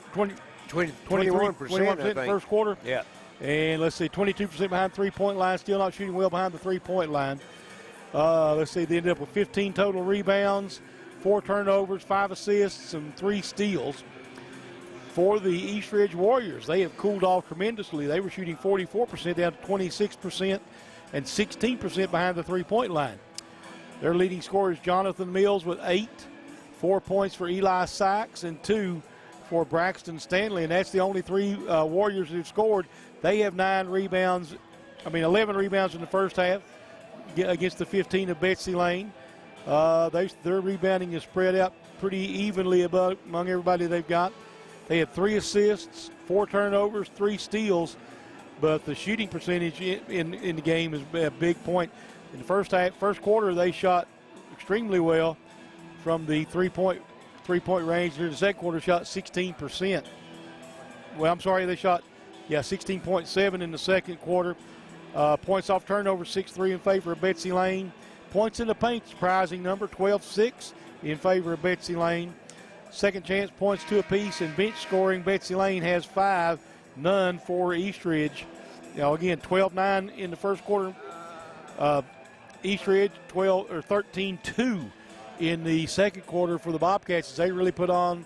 21% in the first quarter? Yeah. And let's see, 22% behind three-point line, still not shooting well behind the three-point line. Let's see, they ended up with 15 total rebounds, 4 turnovers, 5 assists, and 3 steals. For the East Ridge Warriors, they have cooled off tremendously. They were shooting 44% down to 26% and 16% behind the three-point line. Their leading scorer is Jonathan Mills with 8, 4 points for Eli Sykes, and 2 for Braxton Stanley, and that's the only 3 Warriors who've scored. They have 11 rebounds in the first half against the 15 of Betsy Layne. Their rebounding is spread out pretty evenly among everybody they've got. They had 3 assists, 4 turnovers, 3 steals, but the shooting percentage in the game is a big point. In the first quarter, they shot extremely well from the three-point range. In the second quarter, shot 16%. Well, I'm sorry, they shot 16.7 in the second quarter. Points off turnover, 6-3 in favor of Betsy Layne. Points in the paint, surprising number, 12-6 in favor of Betsy Layne. Second chance points 2 apiece, and bench scoring, Betsy Layne has 5, none for East Ridge. Again, 12-9 in the first quarter. East Ridge 13-2 in the second quarter for the Bobcats. They really put on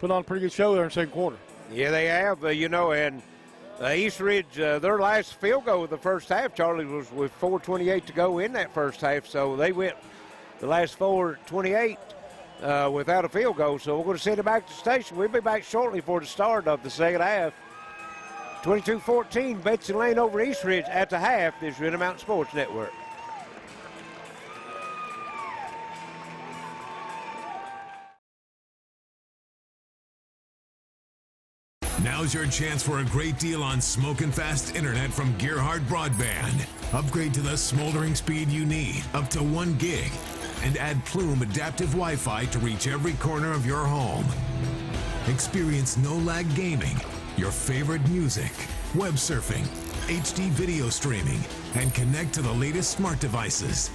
a pretty good show there in the second quarter. Yeah, they have, and East Ridge, their last field goal of the first half, Charlie, was with 4:28 to go in that first half. So they went the last 4:28 without a field goal. So we're going to send it back to the station. We'll be back shortly for the start of the second half. 22-14, Betsy Layne over East Ridge at the half. This is Intermountain Sports Network. Now's your chance for a great deal on smoking fast internet from Gearhart Broadband. Upgrade to the smoldering speed you need, up to 1 gig, and add Plume adaptive Wi-Fi to reach every corner of your home. Experience no-lag gaming, your favorite music, web surfing, HD video streaming, and connect to the latest smart devices.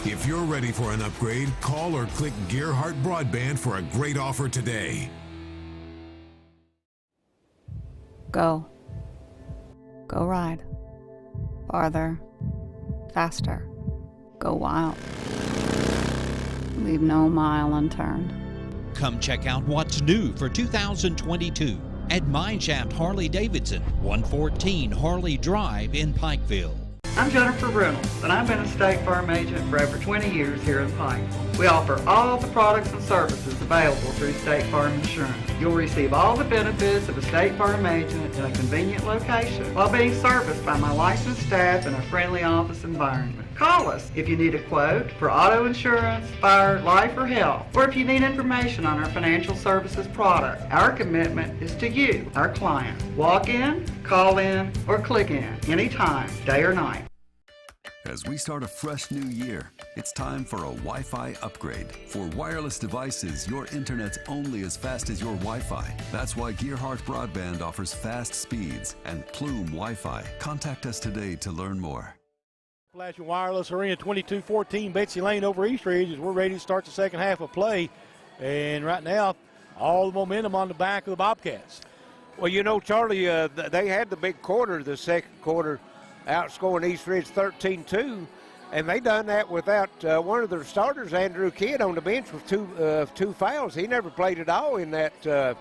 If you're ready for an upgrade, call or click Gearhart Broadband for a great offer today. Go. Go ride. Farther. Faster. Go wild. Leave no mile unturned. Come check out what's new for 2022 at Mineshaft Harley-Davidson, 114 Harley Drive in Pikeville. I'm Jennifer Reynolds, and I've been a State Farm agent for over 20 years here in Pikeville. We offer all the products and services available through State Farm Insurance. You'll receive all the benefits of a State Farm agent in a convenient location while being serviced by my licensed staff in a friendly office environment. Call us if you need a quote for auto insurance, fire, life, or health, or if you need information on our financial services product. Our commitment is to you, our client. Walk in, call in, or click in anytime, day or night. As we start a fresh new year, it's time for a Wi-Fi upgrade. For wireless devices, your internet's only as fast as your Wi-Fi. That's why Gearhart Broadband offers fast speeds and Plume Wi-Fi. Contact us today to learn more. Appalachian Wireless Arena, 22-14, Betsy Layne over East Ridge as we're ready to start the second half of play. And right now, all the momentum on the back of the Bobcats. Well, Charlie, they had the big quarter, the second quarter, outscoring East Ridge 13-2, and they done that without one of their starters, Andrew Kidd, on the bench with two fouls. He never played at all in that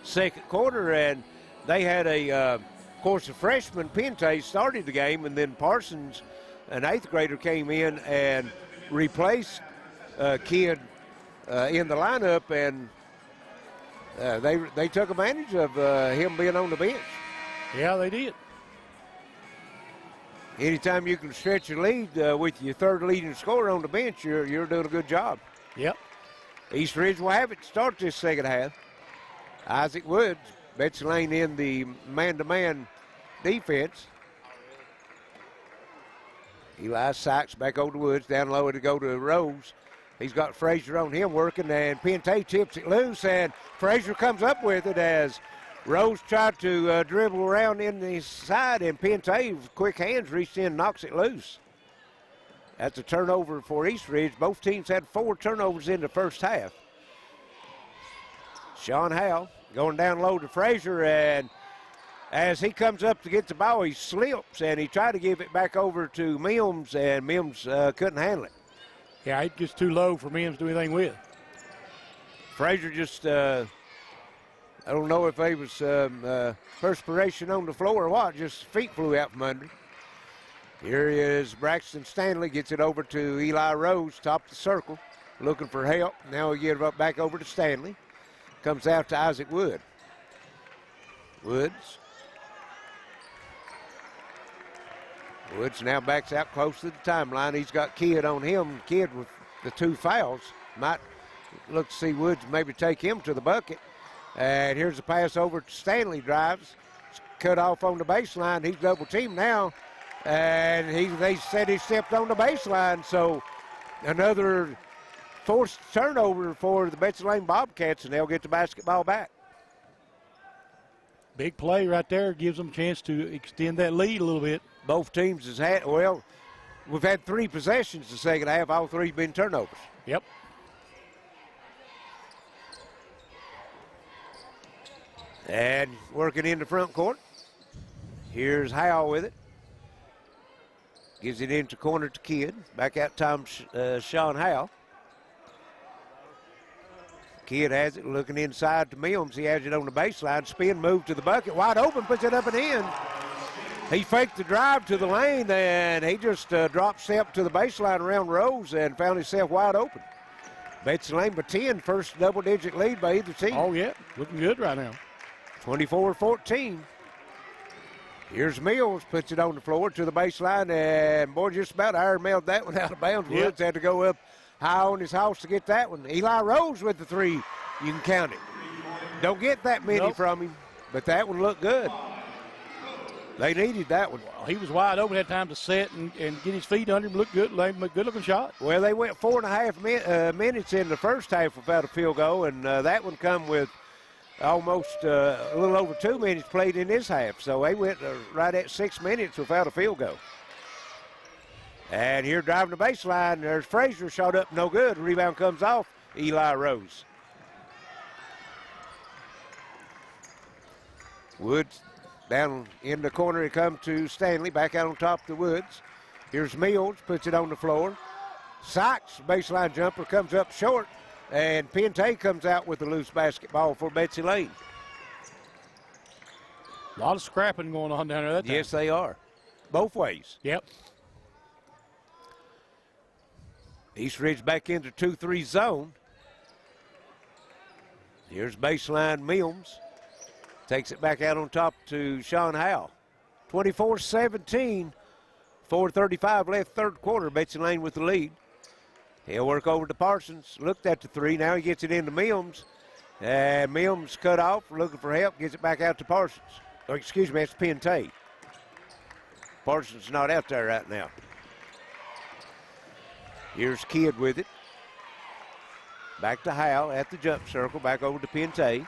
second quarter, and they had of course, a freshman, Pente, started the game, and then Parsons, an 8th grader, came in and replaced Kidd in the lineup, and they took advantage of him being on the bench. Yeah, they did. Anytime you can stretch your lead with your third leading scorer on the bench, you're doing a good job. Yep. East Ridge will have it to start this second half. Isaac Woods, Betsy Layne in the man-to-man defense. Eli Sykes back over to Woods, down low to go to Rose. He's got Frazier on him working, and Pente tips it loose, and Frazier comes up with it as Rose tried to dribble around in the side, and Pente, with quick hands, reached in and knocks it loose. That's a turnover for East Ridge. Both teams had 4 turnovers in the first half. Sean Howell going down low to Frazier, and as he comes up to get the ball, he slips, and he tried to give it back over to Mims, and Mims couldn't handle it. Yeah, it's just too low for Mims to do anything with. Frazier just, I don't know if it was perspiration on the floor or what, just feet flew out from under. Here is Braxton Stanley, gets it over to Eli Rose, top of the circle, looking for help. Now he gives it back over to Stanley. Comes out to Isaac Wood. Woods now backs out close to the timeline. He's got Kidd on him. Kidd with the 2 fouls. Might look to see Woods maybe take him to the bucket. And here's the pass over to Stanley. Drives. Cut off on the baseline. He's double teamed now. And they said he stepped on the baseline. So another forced turnover for the Betsy Layne Bobcats, and they'll get the basketball back. Big play right there. Gives them a chance to extend that lead a little bit. Both teams has had, well, we've had 3 possessions the second half. All 3 been turnovers. Yep. And working in the front court. Here's Howell with it. Gives it into corner to Kidd. Back out time, Sean Howe. Kidd has it looking inside to Mills. He has it on the baseline. Spin move to the bucket. Wide open, puts it up and in. He faked the drive to the lane, and he just dropped step to the baseline around Rose and found himself wide open. Betsy Layne by 10, first double-digit lead by either team. Oh, yeah, looking good right now. 24-14. Here's Mills, puts it on the floor to the baseline, and boy, just about iron mailed that one out of bounds. Yep. Woods had to go up high on his house to get that one. Eli Rose with the three. You can count it. Don't get that many from him, but that one looked good. They needed that one. He was wide open, had time to set and get his feet under him. Looked good, good-looking shot. Well, they went 4.5 minutes in the first half without a field goal, and that one come with almost a little over 2 minutes played in this half. So they went right at 6 minutes without a field goal. And here driving the baseline, there's Frazier, shot up, no good. Rebound comes off, Eli Rose. Woods down in the corner, it comes to Stanley, back out on top of the Woods. Here's Mills, puts it on the floor. Sykes, baseline jumper, comes up short, and Pente comes out with the loose basketball for Betsy Layne. A lot of scrapping going on down there that time. Yes, they are. Both ways. Yep. East Ridge back into 2-3 zone. Here's baseline Mills. Takes it back out on top to Sean Howe. 24-17, 4:35 left third quarter. Betsy Layne with the lead. He'll work over to Parsons. Looked at the three. Now he gets it into Mills. And Mills cut off, looking for help. Gets it back out to Parsons. Oh, excuse me, that's Pente. Parsons not out there right now. Here's Kidd with it. Back to Howe at the jump circle. Back over to Pente.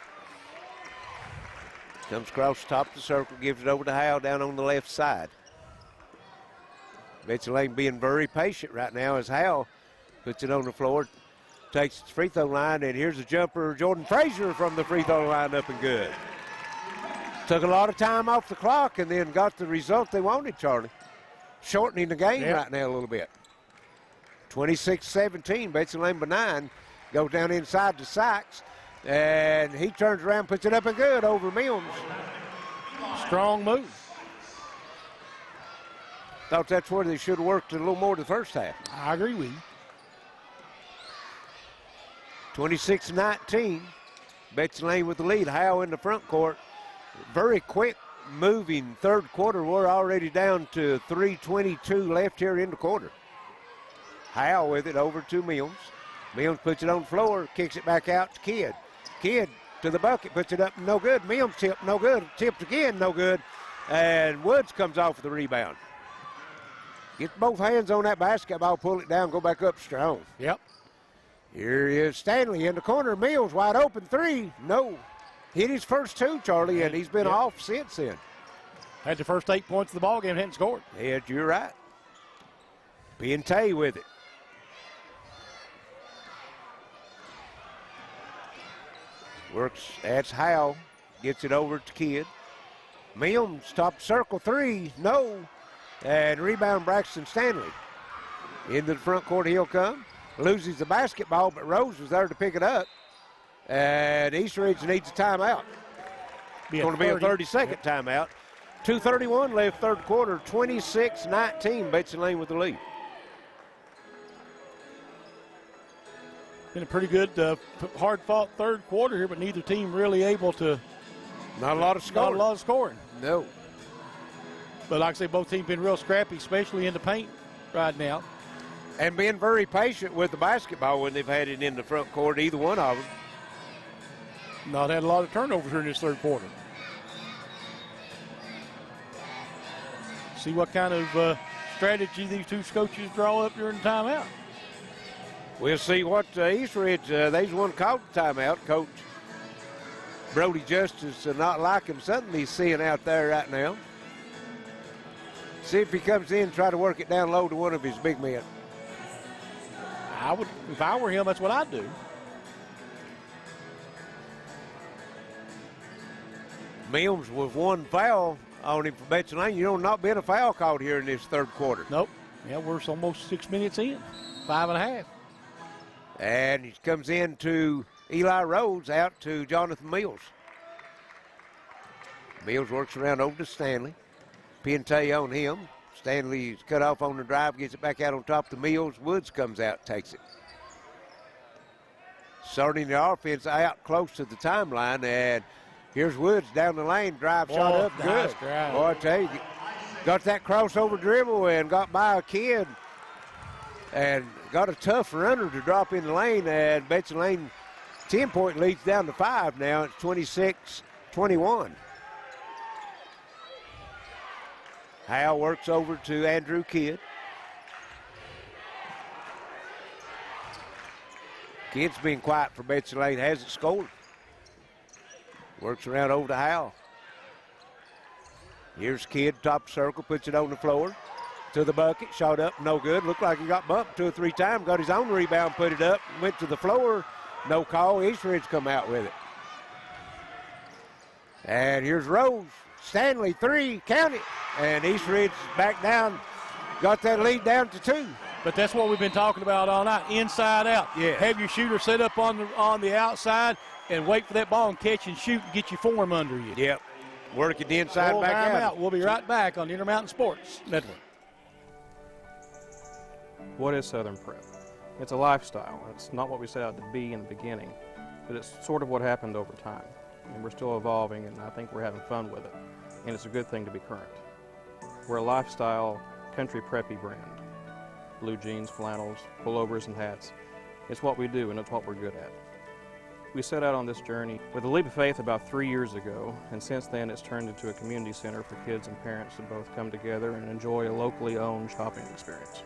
Comes across the top of the circle, gives it over to Howe down on the left side. Betsy Layne being very patient right now as Howe puts it on the floor, takes the free throw line, and here's a jumper, Jordan Frazier from the free throw line, up and good. Took a lot of time off the clock and then got the result they wanted, Charlie. Shortening the game right now a little bit. 26-17, Betsy Layne by 9. Goes down inside to Sykes. And he turns around, puts it up and good over Mills. Strong move. Thought that's where they should have worked a little more the first half. I agree with you. 26-19. Betsy Layne with the lead. Howe in the front court. Very quick moving third quarter. We're already down to 3:22 left here in the quarter. Howe with it over to Mills. Mills puts it on the floor, kicks it back out to Kidd. Kidd to the bucket, puts it up, no good. Mills tipped, no good. Tipped again, no good. And Woods comes off with the rebound. Get both hands on that basketball, pull it down, go back up strong. Yep. Here is Stanley in the corner. Mills wide open three. No. Hit his first two, Charlie, and he's been off since then. Had the first 8 points of the ballgame, hadn't scored. Yeah, you're right. Pente with it. Works, that's Howe. Gets it over to Kidd. Mills, top circle three, no. And rebound Braxton Stanley. Into the front court he'll come. Loses the basketball, but Rose was there to pick it up. And East Ridge needs a timeout. It's going to be a 30-second timeout. 2:31 left third quarter, 26-19. Betsy Layne with the lead. Been a pretty good, hard-fought third quarter here, but neither team really able to. Not a lot of scoring. Not a lot of scoring. No. But like I say, both teams been real scrappy, especially in the paint right now. And being very patient with the basketball when they've had it in the front court, either one of them. Not had a lot of turnovers here in this third quarter. See what kind of strategy these two coaches draw up during the timeout. We'll see what East Ridge, they's one called the timeout. Coach Brody Justice not liking something he's seeing out there right now. See if he comes in and try to work it down low to one of his big men. I would, if I were him, that's what I'd do. Mills with one foul on him for Betsy Layne. You know, not been a foul called here in this third quarter. Nope. Yeah, we're almost 6 minutes in, 5.5. And he comes in to Eli Rose, out to Jonathan Mills. Mills works around over to Stanley. Pente on him. Stanley's cut off on the drive, gets it back out on top to Mills. Woods comes out, takes it. Starting the offense out close to the timeline, and here's Woods down the lane, drive shot up, nice good. drive. Boy, I tell you, got that crossover dribble and got by a kid and got a tough runner to drop in the lane, and Betsy Layne 10-point leads down to 5 now. It's 26-21. Howell works over to Andrew Kidd. Kidd's been quiet for Betsy Layne, hasn't scored. Works around over to Howell. Here's Kidd, top circle, puts it on the floor. To the bucket, shot up, no good. Looked like he got bumped 2 or 3 times, got his own rebound, put it up, went to the floor. No call, Eastridge come out with it. And here's Rose. Stanley, 3, count it. And Eastridge back down, got that lead down to 2. But that's what we've been talking about all night, inside out. Yeah. Have your shooter set up on the outside and wait for that ball and catch and shoot and get your form under you. Yep. Work it inside, back out. We'll be right back on the Intermountain Sports Network. What is Southern Prep? It's a lifestyle. It's not what we set out to be in the beginning, but it's sort of what happened over time. And we're still evolving, and I think we're having fun with it. And it's a good thing to be current. We're a lifestyle, country preppy brand. Blue jeans, flannels, pullovers, and hats. It's what we do, and it's what we're good at. We set out on this journey with a leap of faith about 3 years ago, and since then it's turned into a community center for kids and parents to both come together and enjoy a locally owned shopping experience.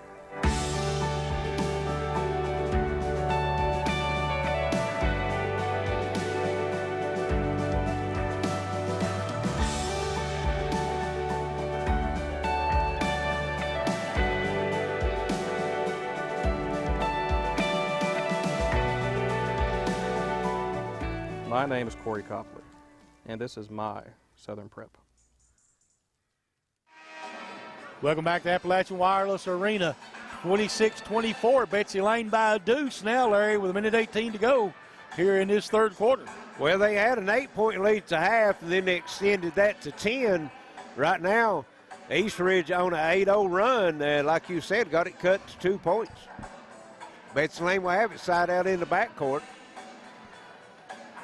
My name is Corey Copley, and this is my Southern Prep. Welcome back to Appalachian Wireless Arena. 26-24, Betsy Layne by a deuce now, Larry, with 1:18 to go here in this third quarter. Well, they had an 8-point lead to half, and then they extended that to 10. Right now, Eastridge on an 8-0 run, and like you said, got it cut to 2 points. Betsy Layne will have it side out in the backcourt.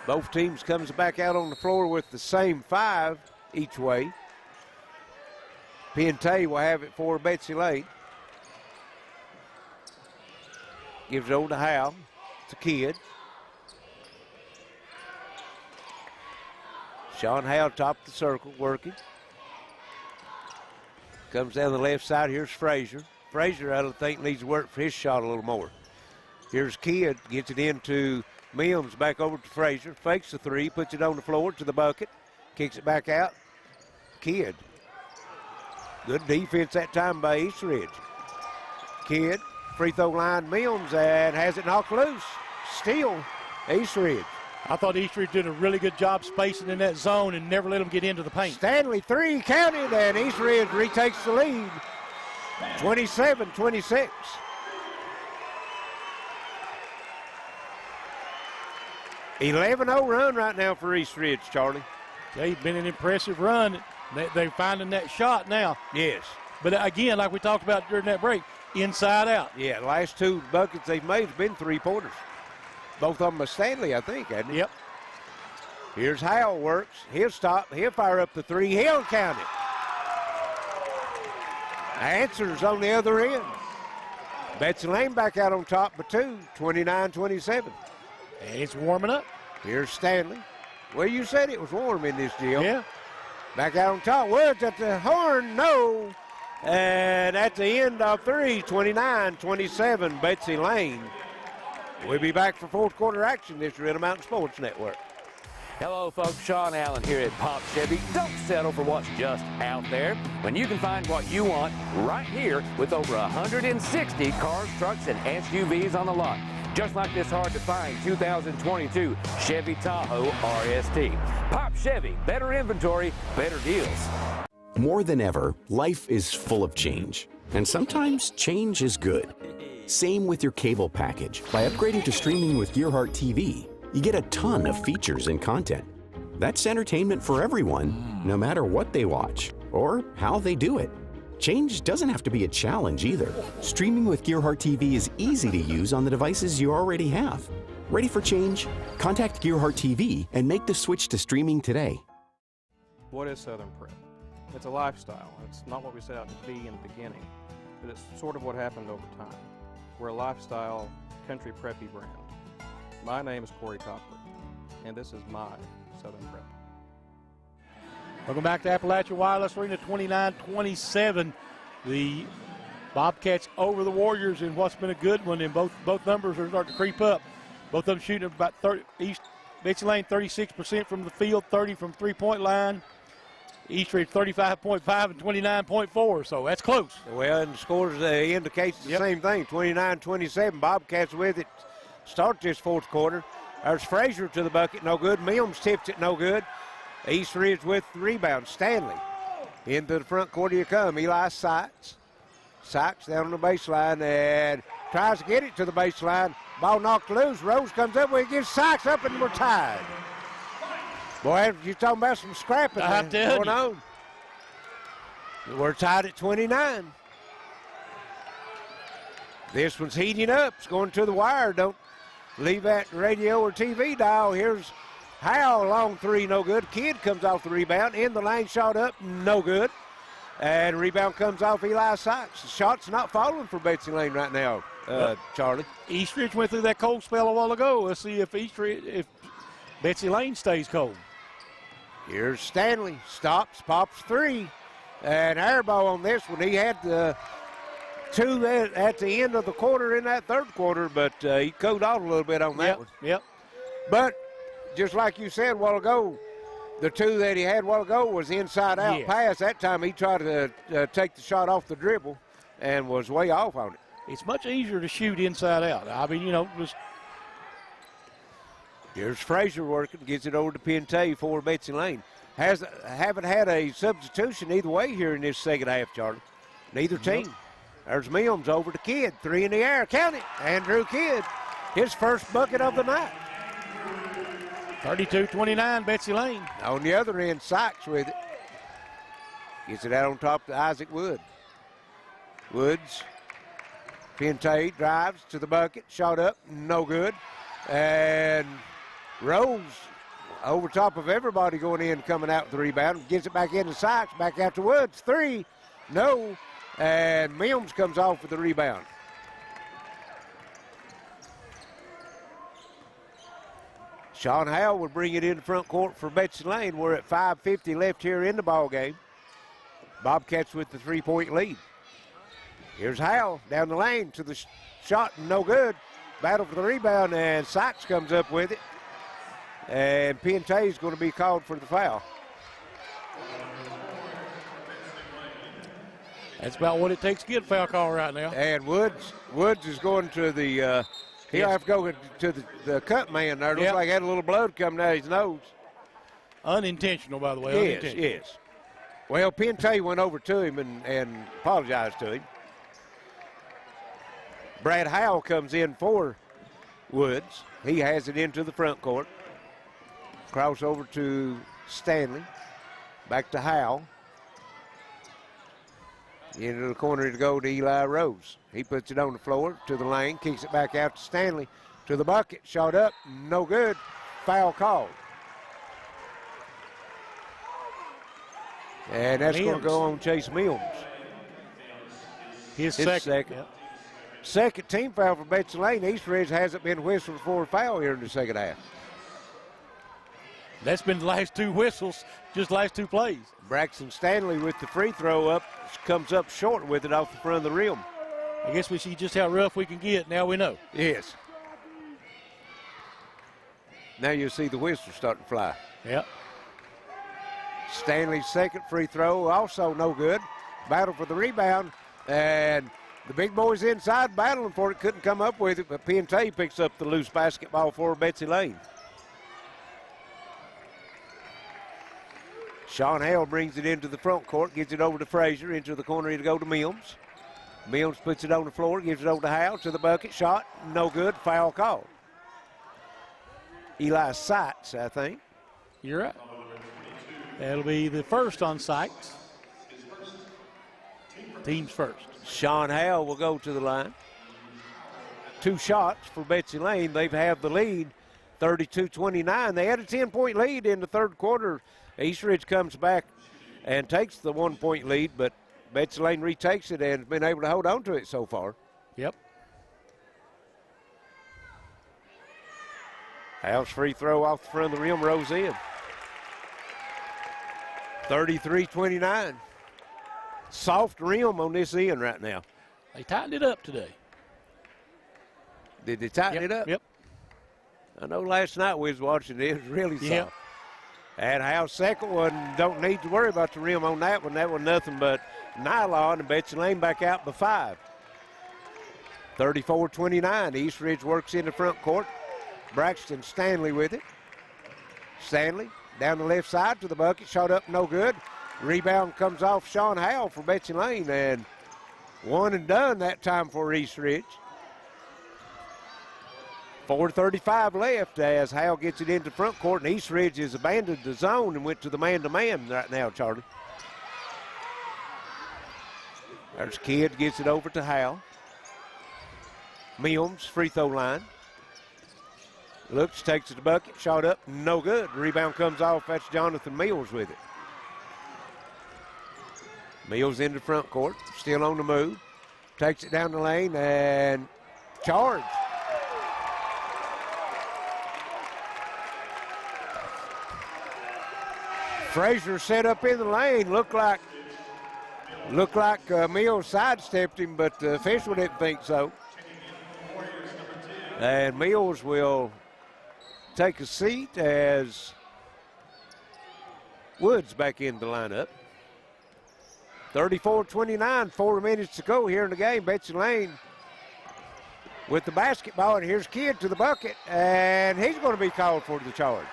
Both teams comes back out on the floor with the same 5 each way. Pente will have it for Betsy Layne. Gives it over to Howell. It's a Kidd. Sean Howell top of the circle, working. Comes down the left side. Here's Frazier. Frazier, I don't think, needs to work for his shot a little more. Here's Kidd, gets it into Mims, back over to Frazier. Fakes the 3, puts it on the floor to the bucket. Kicks it back out. Kidd. Good defense that time by Eastridge. Kidd, free throw line, Mims, and has it knocked loose. Steal, Eastridge. I thought Eastridge did a really good job spacing in that zone and never let them get into the paint. Stanley, 3 counted, and Eastridge retakes the lead. 27-26. $11-0 run right now for Eastridge, Charlie. They've been an impressive run. They're finding that shot now. Yes. But again, like we talked about during that break, inside out. Yeah, the last 2 buckets they've made have been 3-pointers. Both of them are Stanley, I think, hasn't he? Yep. Here's Howell works. He'll stop. He'll fire up the 3. He'll count it. Answers on the other end. Betsy Layne back out on top by 2, 29-27. And it's warming up. Here's Stanley. Well, you said it was warm in this deal. Yeah. Back out on top. Woods at the horn. No. And at the end of 3, 29-27, Betsy Layne. We'll be back for fourth quarter action this year in the Mountain Sports Network. Hello, folks. Sean Allen here at Pop Chevy. Don't settle for what's just out there when you can find what you want right here with over 160 cars, trucks, and SUVs on the lot. Just like this hard-to-find 2022 Chevy Tahoe RST. Pop Chevy, better inventory, better deals. More than ever, life is full of change. And sometimes change is good. Same with your cable package. By upgrading to streaming with Gearhart TV, you get a ton of features and content. That's entertainment for everyone, no matter what they watch or how they do it. Change doesn't have to be a challenge either. Streaming with Gearhart TV is easy to use on the devices you already have. Ready for change? Contact Gearhart TV and make the switch to streaming today. What is Southern Prep? It's a lifestyle. It's not what we set out to be in the beginning, but it's sort of what happened over time. We're a lifestyle, country preppy brand. My name is Corey Copper, and this is my Southern Prep. Welcome back to Appalachia Wireless Arena, 29-27. The Bobcats over the Warriors in what's been a good one, and both numbers are starting to creep up. Both of them shooting about 30. Betsy Layne 36% from the field, 30 from three-point line. East Ridge 35.5 and 29.4, so that's close. Well, and the scores indicates the same thing, 29-27. Bobcats with it. Start this fourth quarter. There's Frazier to the bucket, no good. Mills tips it, no good. East Ridge with the rebound. Stanley into the front court. Here come Eli Sykes. Sykes down on the baseline and tries to get it to the baseline. Ball knocked loose. Rose comes up with it, gives Sykes up, and we're tied. Boy, you're talking about some scrapping going on. We're tied at 29. This one's heating up. It's going to the wire. Don't leave that radio or TV dial. Here's Howell, long three, no good. Kidd comes off the rebound. In the lane, shot up, no good. And rebound comes off Eli Sykes. The shot's not falling for Betsy Layne right now, Charlie. East Ridge went through that cold spell a while ago. Let's see if Betsy Layne stays cold. Here's Stanley. Stops, pops three. And airball on this one. He had the two at the end of the quarter in that third quarter, but he cooled off a little bit on that one. Yep. But just like you said a while ago, the two that he had a while ago was inside-out pass. That time he tried to take the shot off the dribble and was way off on it. It's much easier to shoot inside out. I mean, just. Here's Frazier working, gets it over to Pente for Betsy Layne. Haven't had a substitution either way here in this second half, Charlie. Neither team. There's Mills over to Kidd. Three in the air. Count it. Andrew Kidd, his first bucket of the night. 32-29, Betsy Layne. On the other end, Sykes with it. Gets it out on top to Isaac Wood. Woods. Pente drives to the bucket. Shot up. No good. And Rose over top of everybody going in, coming out with the rebound. Gives it back into Sykes. Back out to Woods. Three. No. And Mills comes off with the rebound. Sean Howell will bring it in the front court for Betsy Layne. We're at 5:50 left here in the ball game. Bobcats with the three-point lead. Here's Howell down the lane to the shot, no good. Battle for the rebound, and Sykes comes up with it. And Pente is going to be called for the foul. That's about what it takes to get a foul call right now. And Woods is going to the he'll have to go to the cut man there. Looks like he had a little blood coming out of his nose. Unintentional, by the way. Yes. Well, Pente went over to him and apologized to him. Brad Howell comes in for Woods. He has it into the front court. Cross over to Stanley. Back to Howell. Into the corner to go to Eli Rose. He puts it on the floor to the lane, kicks it back out to Stanley. To the bucket, shot up, no good. Foul called. And that's going to go on Chase Mills. His second. Yep. Second team foul for Betsy Layne. East Ridge hasn't been whistled for a foul here in the second half. That's been the last two whistles, just last two plays. Braxton Stanley with the free throw up, comes up short with it off the front of the rim. I guess we see just how rough we can get. Now we know. Yes. Now you see the whistle starting to fly. Yep. Stanley's second free throw, also no good. Battle for the rebound, and the big boys inside battling for it, couldn't come up with it, but Pente picks up the loose basketball for Betsy Layne. Sean Hale brings it into the front court, gets it over to Frazier, into the corner to go to Mills. Mills puts it on the floor, gives it over to Howell to the bucket. Shot, no good. Foul call. Eli Sykes, I think. You're right. That'll be the first on Sykes. Team's first. Sean Howell will go to the line. 2 shots for Betsy Layne. They've had the lead, 32-29. They had a 10-point lead in the third quarter. East Ridge comes back and takes the 1-point lead, but Betsy Layne retakes it and has been able to hold on to it so far. Yep. Howell's free throw off the front of the rim rolls in. 33-29. Soft rim on this end right now. They tightened it up today. Did they tighten it up? Yep. I know last night we was watching it. It was really soft. And Howell's second one, don't need to worry about the rim on that one. That one nothing but nylon, and Betsy Layne back out by 5. 34-29. East Ridge works in the front court. Braxton Stanley with it. Stanley down the left side to the bucket. Shot up, no good. Rebound comes off Sean Howell for Betsy Layne, and one and done that time for East Ridge. 4:35 left as Howell gets it into front court, and East Ridge has abandoned the zone and went to the man-to-man right now, Charlie. There's Kidd, gets it over to Howell. Mills, free throw line. Looks, takes it to the bucket, shot up, no good. Rebound comes off, that's Jonathan Mills with it. Mills into front court, still on the move. Takes it down the lane and charge. Frazier set up in the lane. Looked like Mills sidestepped him, but the official didn't think so. And Mills will take a seat as Woods back in the lineup. 34-29, 4 minutes to go here in the game. Betsy Layne with the basketball, and here's Kidd to the bucket, and he's going to be called for the charge.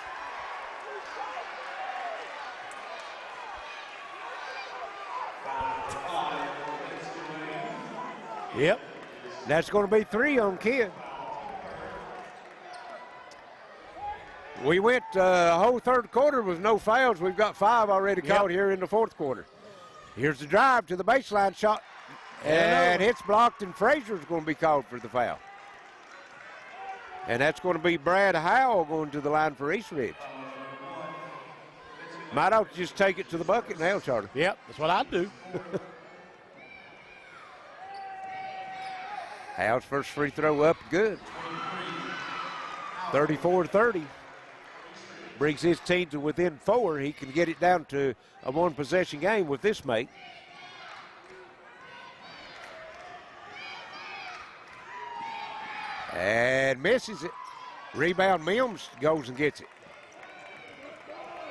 Yep, that's going to be 3 on Kidd. We went a whole third quarter with no fouls. We've got 5 already called here in the fourth quarter. Here's the drive to the baseline shot, and it's blocked, and Frazier's going to be called for the foul. And that's going to be Brad Howell going to the line for East Ridge. Might ought to just take it to the bucket now, Charlie. Yep, that's what I'd do. Howell's first free throw up, good. 34-30. Brings his team to within 4. He can get it down to a 1-possession game with this make. And misses it. Rebound, Mills goes and gets it.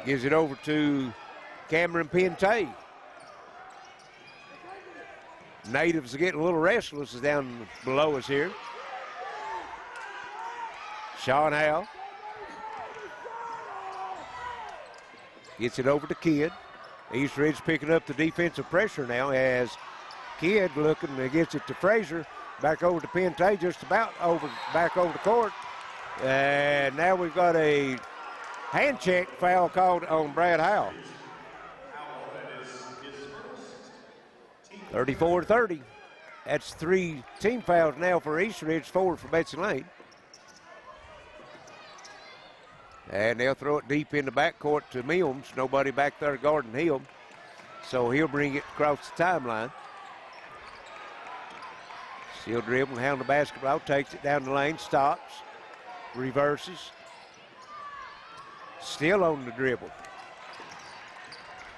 Gives it over to Cameron Pentay. Natives are getting a little restless down below us here. Sean Howell gets it over to Kidd. East Ridge picking up the defensive pressure now as Kidd looking and gets it to Frazier. Back over to Pentay, just about back over the court. And now we've got a hand check foul called on Brad Howell. 34-30. That's 3 team fouls now for East Ridge, 4 for Betsy Layne. And they'll throw it deep in the backcourt to Mills. Nobody back there guarding him. So he'll bring it across the timeline. Still dribbling, hound the basketball, takes it down the lane, stops, reverses. Still on the dribble.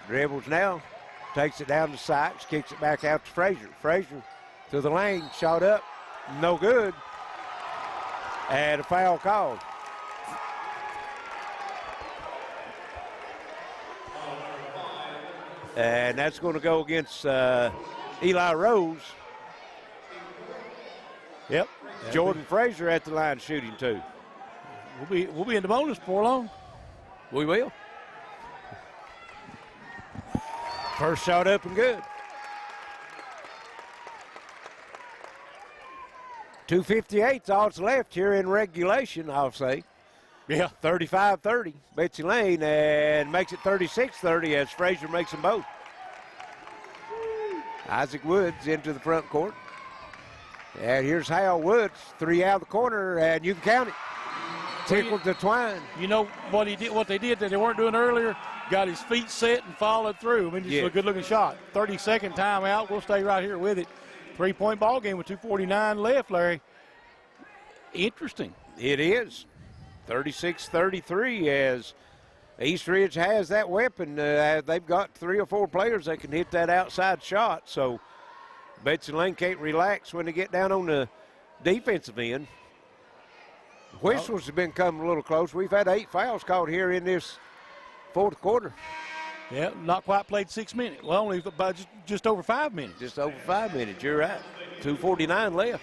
Dribbles now, takes it down to Sykes, kicks it back out to Frazier. Frazier to the lane, shot up, no good. And a foul called. And that's going to go against Eli Rose. Yep. Jordan Frazier at the line shooting too. We'll be in the bonus before long. We will. First shot up and good. 2:58's all that's left here in regulation, I'll say. Yeah. 35-30, Betsy Layne, and makes it 36-30 as Frazier makes them both. Isaac Woods into the front court. And here's Hal Woods, 3 out of the corner, and you can count it. Tickled the twine. You know what he did? What they did that they weren't doing earlier? Got his feet set and followed through. I mean, just a good-looking shot. 30-second timeout. We'll stay right here with it. 3-point ball game with 2:49 left, Larry. Interesting. It is. 36-33 as East Ridge has that weapon. They've got 3 or 4 players that can hit that outside shot. So Betsy Layne can't relax when they get down on the defensive end. Whistles have been coming a little close. We've had 8 fouls called here in this fourth quarter. Yeah, not quite played 6 minutes. Well, only about just over 5 minutes. Just over 5 minutes, you're right. 2:49 left.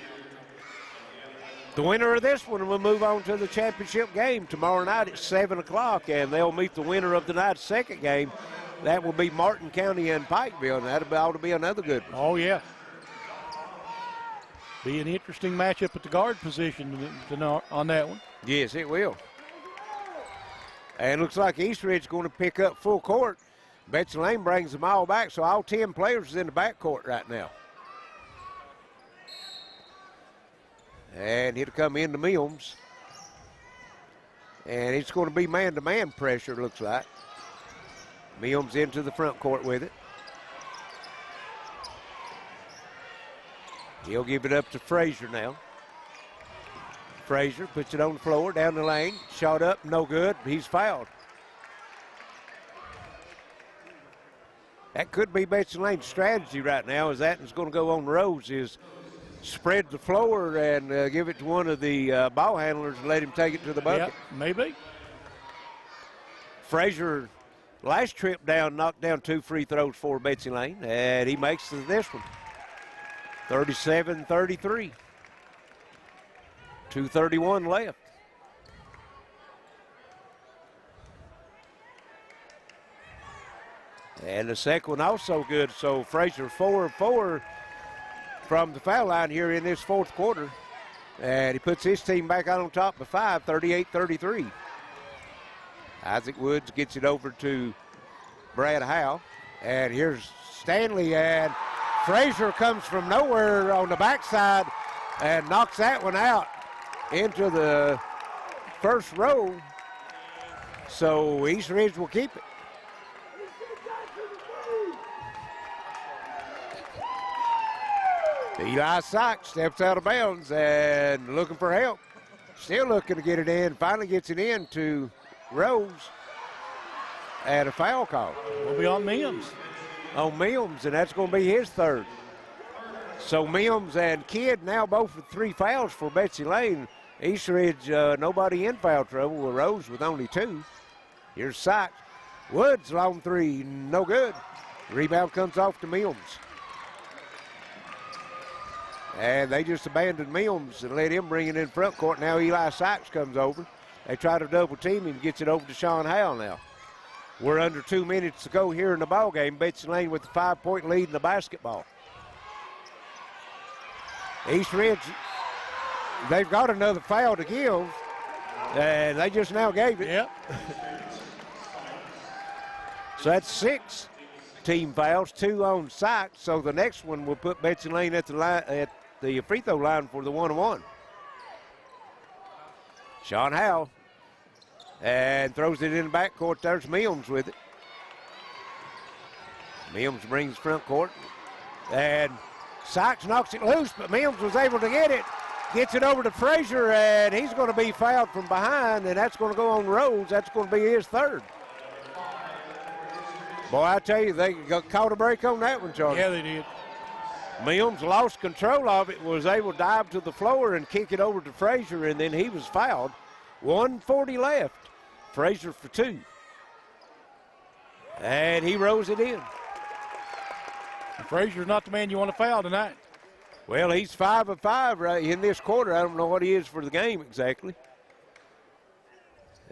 The winner of this one will move on to the championship game tomorrow night at 7 o'clock, and they'll meet the winner of tonight's second game. That will be Martin County and Pikeville, and that ought to be another good one. Oh, yeah. Be an interesting matchup at the guard position on that one. Yes, it will. And it looks like East Ridge is going to pick up full court. Betsy Layne brings them all back, so all 10 players is in the backcourt right now. And it'll come into Mills. And it's going to be man-to-man pressure, it looks like. Mills into the front court with it. He'll give it up to Frazier now. Frazier puts it on the floor, down the lane. Shot up, no good. He's fouled. That could be Betsy Layne's strategy right now, as that is going to go on Rose, is spread the floor and give it to one of the ball handlers and let him take it to the bucket. Yep, maybe. Frazier, last trip down, knocked down 2 free throws for Betsy Layne, and he makes this one. 37-33. 2:31 left. And the second one also good, so Frazier 4-4 from the foul line here in this fourth quarter. And he puts his team back out on top by 5, 38-33. Isaac Woods gets it over to Brad Howe. And here's Stanley, and Frazier comes from nowhere on the backside and knocks that one out into the first row. So East Ridge will keep it. Eli Sykes steps out of bounds and looking for help. Still looking to get it in. Finally gets it in to Rose. And a foul call. Will be on Mims. On Mims, and that's going to be his third. So Mims and Kidd now both with 3 fouls for Betsy Layne. East Ridge, nobody in foul trouble with Rose with only 2. Here's Sykes. Woods, long 3, no good. Rebound comes off to Mims. And they just abandoned Mims and let him bring it in front court. Now Eli Sykes comes over. They try to double team him, gets it over to Sean Howell now. We're under 2 minutes to go here in the ball game. Betsy Layne with the 5-point lead in the basketball. East Ridge, they've got another foul to give, and they just now gave it. Yep. So that's 6 team fouls, 2 on Sykes. So the next one will put Betsy Layne at the line, at the free throw line for the 1-1. Sean Howell, and throws it in the backcourt. There's Mims with it. Mims brings front court, and Sykes knocks it loose, but Mims was able to get it. Gets it over to Frazier, and he's going to be fouled from behind, and that's going to go on Rose. That's going to be his third. Boy, I tell you, they caught a break on that one, Charlie. Yeah, they did. Mims lost control of it, was able to dive to the floor and kick it over to Frazier, and then he was fouled. 1:40 left. Frazier for 2. And he rose it in. Frazier's not the man you want to foul tonight. Well, he's 5 of 5 right in this quarter. I don't know what he is for the game exactly.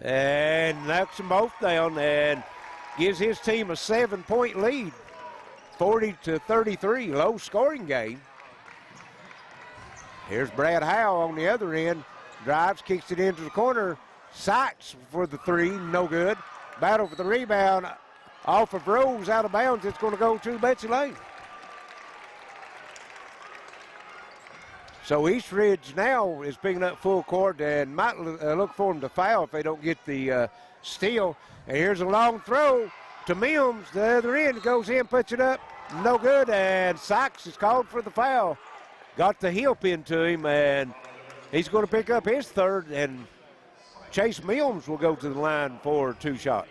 And knocks them both down and gives his team a 7-point lead. 40-33, low scoring game. Here's Brad Howe on the other end. Drives, kicks it into the corner. Sykes for the three, no good. Battle for the rebound off of Rose, out of bounds. It's going to go to Betsy Layne. So East Ridge now is picking up full court and might look for them to foul if they don't get the steal. And here's a long throw to Mims. The other end goes in, puts it up, no good. And Sykes is called for the foul. Got the heel pin to him, and he's going to pick up his third. And Chase Mims will go to the line for 2 shots.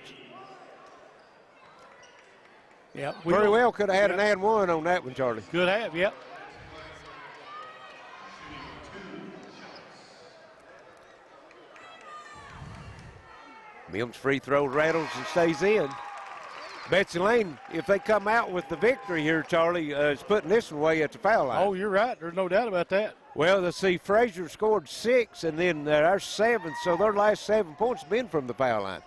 Yep. Very well could have had an and one on that one, Charlie. Could have, yep. Mims free throw rattles and stays in. Betsy Layne, if they come out with the victory here, Charlie, is putting this one away at the foul line. Oh, you're right. There's no doubt about that. Well, let's see, Frazier scored 6, and then our 7, so their last 7 points have been from the foul line.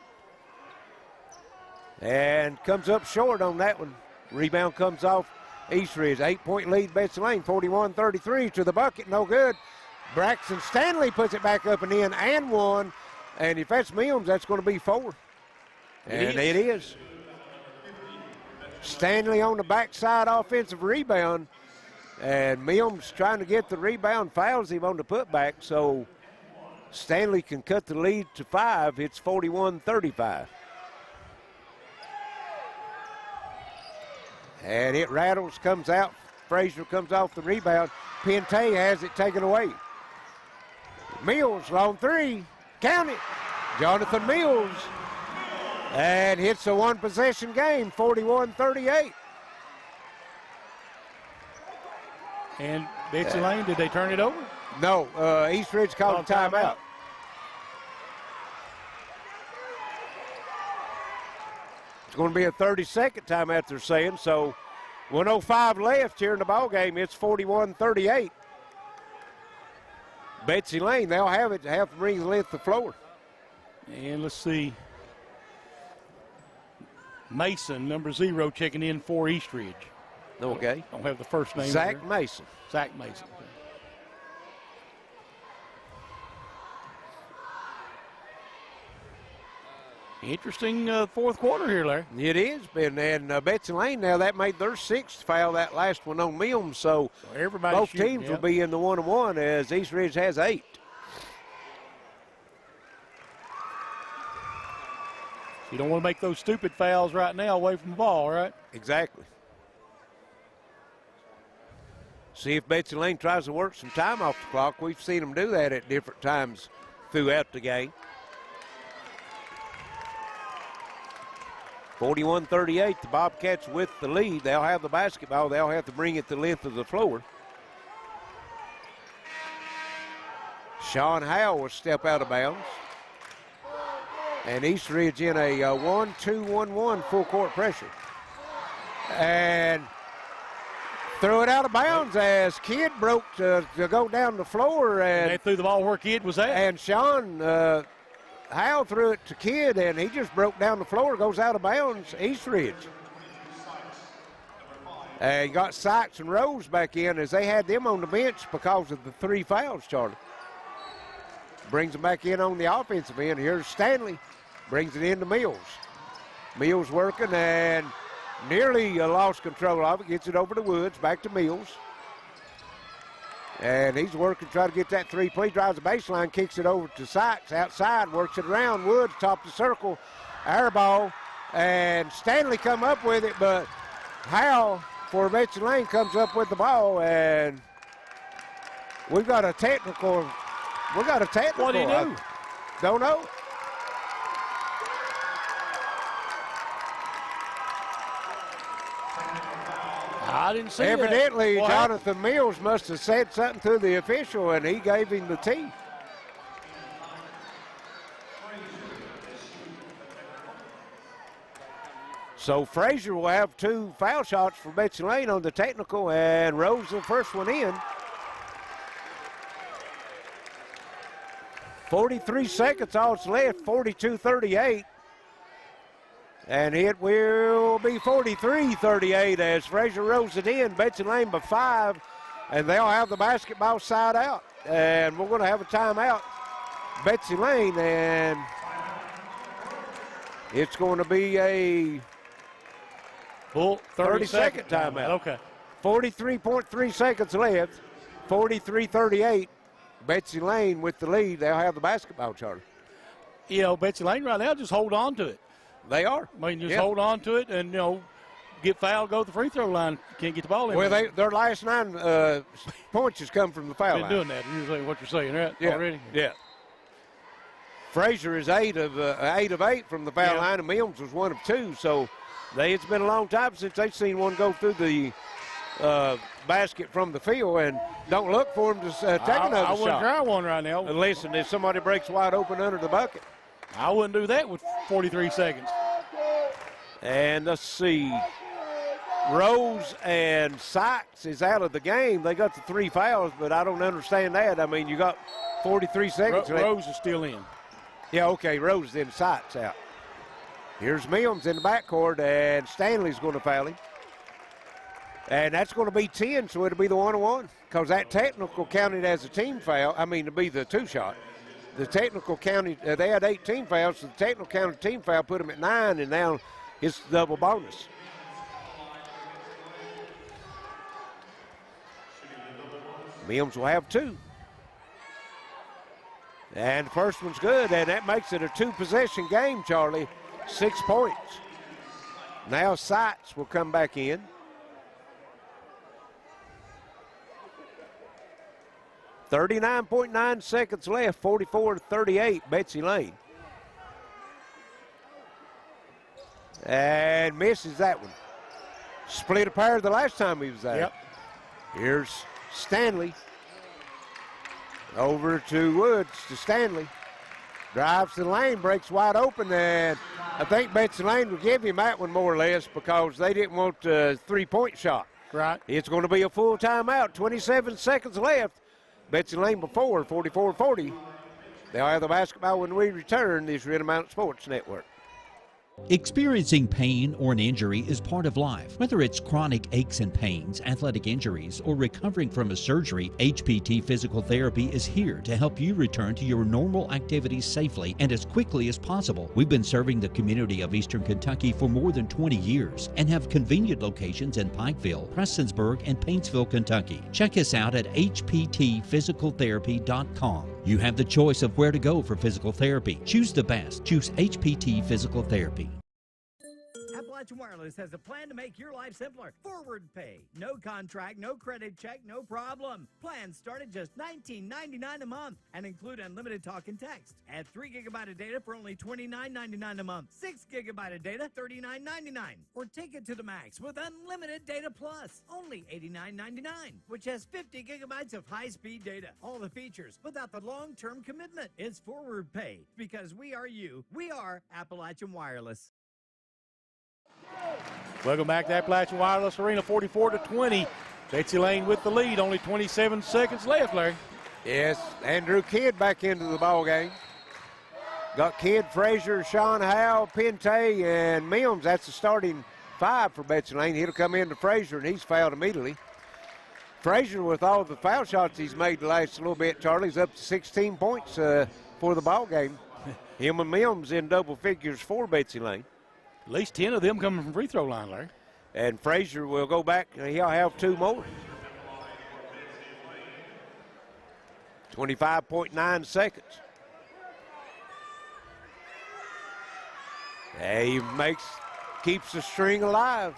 And comes up short on that one. Rebound comes off East Ridge. 8-point lead, Betsy Layne, 41-33 to the bucket, no good. Braxton Stanley puts it back up and in, and one. And if that's Mims, that's going to be 4. And it is. Stanley on the backside offensive rebound. And Mims trying to get the rebound, fouls him on the putback. So Stanley can cut the lead to 5. It's 41-35. And it rattles, comes out. Frazier comes off the rebound. Pente has it taken away. Mills, long 3. Count it. Jonathan Mills. And hits a 1-possession game, 41-38. And Betsy Layne, did they turn it over? No, East Ridge called a timeout. It's going to be a 30-second timeout, they're saying. So 1:05 left here in the ball game. It's 41-38. Betsy Layne, they'll have it, have to bring the length of the floor. And let's see. Mason, number 0, checking in for East Ridge. Okay. Don't have the first name. Zach Mason. Zach Mason. Interesting fourth quarter here, Larry. It is, and Betsy Layne now, that made their 6th foul, that last one on Mims. So both teams will be in the 1-1 as East Ridge has 8. You don't want to make those stupid fouls right now away from the ball, right? Exactly. See if Betsy Layne tries to work some time off the clock. We've seen them do that at different times throughout the game. 41-38, the Bobcats with the lead. They'll have the basketball. They'll have to bring it the length of the floor. Sean Howell will step out of bounds. And East Ridge in a 1-2-1-1 full court pressure. And threw it out of bounds as Kidd broke to go down the floor. And they threw the ball where Kidd was at. And Sean Howell threw it to Kidd, and he just broke down the floor, goes out of bounds, East Ridge. And got Sykes and Rose back in as they had them on the bench because of the 3 fouls, Charlie. Brings them back in on the offensive end. Here's Stanley. Brings it into Mills. Mills working and nearly lost control of it. Gets it over to Woods, back to Mills. And he's working, trying to get that 3-point. Drives the baseline, kicks it over to Sykes. Outside, works it around. Woods, top of the circle. Air ball. And Stanley come up with it, but Howell for Betsy Layne comes up with the ball. And we've got a technical. What do you do? Don't know. I didn't see Evidently, that. Jonathan Mills must have said something to the official, and he gave him the tee. So Frazier will have 2 foul shots for Betsy Layne on the technical, and Rose the first one in. 43 seconds all that's left, 42-38. And it will be 43-38 as Frazier rolls it in. Betsy Layne by 5. and they'll have the basketball side out. And we're going to have a timeout, Betsy Layne, and it's going to be a full 30-second timeout. Okay. 43.3 seconds left, 43-38. Betsy Layne with the lead. They'll have the basketball, Charlie. You know, Betsy Layne right now, just hold on to it. They are. I mean, just hold on to it and, you know, get fouled, go to the free throw line. Can't get the ball in. Well, their last 9 points has come from the foul line. Been doing that. Usually what you're saying, right? Yeah. Already? Yeah. Frazier is 8 of 8 from the foul line, and Mills was 1 of 2. So it's been a long time since they've seen one go through the basket from the field, and don't look for him to take another shot. I wouldn't try one right now. Listen, if somebody breaks wide open under the bucket. I wouldn't do that with 43 seconds. And let's see. Rose and Sykes is out of the game. They got the 3 fouls, but I don't understand that. I mean, you got 43 seconds. Rose is still in. Yeah, okay, Rose in, Sykes out. Here's Mills in the backcourt, and Stanley's going to foul him. And that's going to be 10, so it'll be the 1-on-1, because that technical counted as a team foul. I mean, to be the 2-shot. The technical counted, they had 18 fouls, so the technical counted team foul put them at 9, and now it's double bonus. Mills will have 2. And the first one's good, and that makes it a 2-possession game, Charlie. 6 points. Now Sykes will come back in. .9 seconds left, 44-38, Betsy Layne. And misses that one. Split a pair the last time he was there. Yep. Here's Stanley. Over to Woods, to Stanley. Drives to the lane, breaks wide open, and I think Betsy Layne will give him that one more or less because they didn't want a 3-point shot. Right. It's going to be a full timeout, 27 seconds left. Betsy Layne before, 44-40. They'll have the basketball when we return. This is Intermountain Sports Network. Experiencing pain or an injury is part of life. Whether it's chronic aches and pains, athletic injuries, or recovering from a surgery, HPT Physical Therapy is here to help you return to your normal activities safely and as quickly as possible. We've been serving the community of Eastern Kentucky for more than 20 years and have convenient locations in Pikeville, Prestonsburg, and Paintsville, Kentucky. Check us out at hptphysicaltherapy.com. You have the choice of where to go for physical therapy. Choose the best. Choose HPT Physical Therapy. Appalachian Wireless has a plan to make your life simpler. Forward pay. No contract, no credit check, no problem. Plans start at just $19.99 a month and include unlimited talk and text. Add 3 GB of data for only $29.99 a month. 6 GB of data, $39.99. Or take it to the max with unlimited data plus, only $89.99, which has 50 gigabytes of high-speed data. All the features without the long-term commitment. It's forward pay because we are you. We are Appalachian Wireless. Welcome back to Appalachian Wireless Arena, 44-20. Betsy Layne with the lead, only 27 seconds left, Larry. Yes, Andrew Kidd back into the ball game. Got Kidd, Frazier, Sean Howe, Pente, and Mims. That's the starting 5 for Betsy Layne. He'll come into Frazier, and he's fouled immediately. Frazier, with all the foul shots he's made the last little bit, Charlie's up to 16 points for the ball game. Him and Mims in double figures for Betsy Layne. At least 10 of them coming from free throw line, Larry. And Frazier will go back, and he'll have 2 more. 25.9 seconds. He keeps the string alive.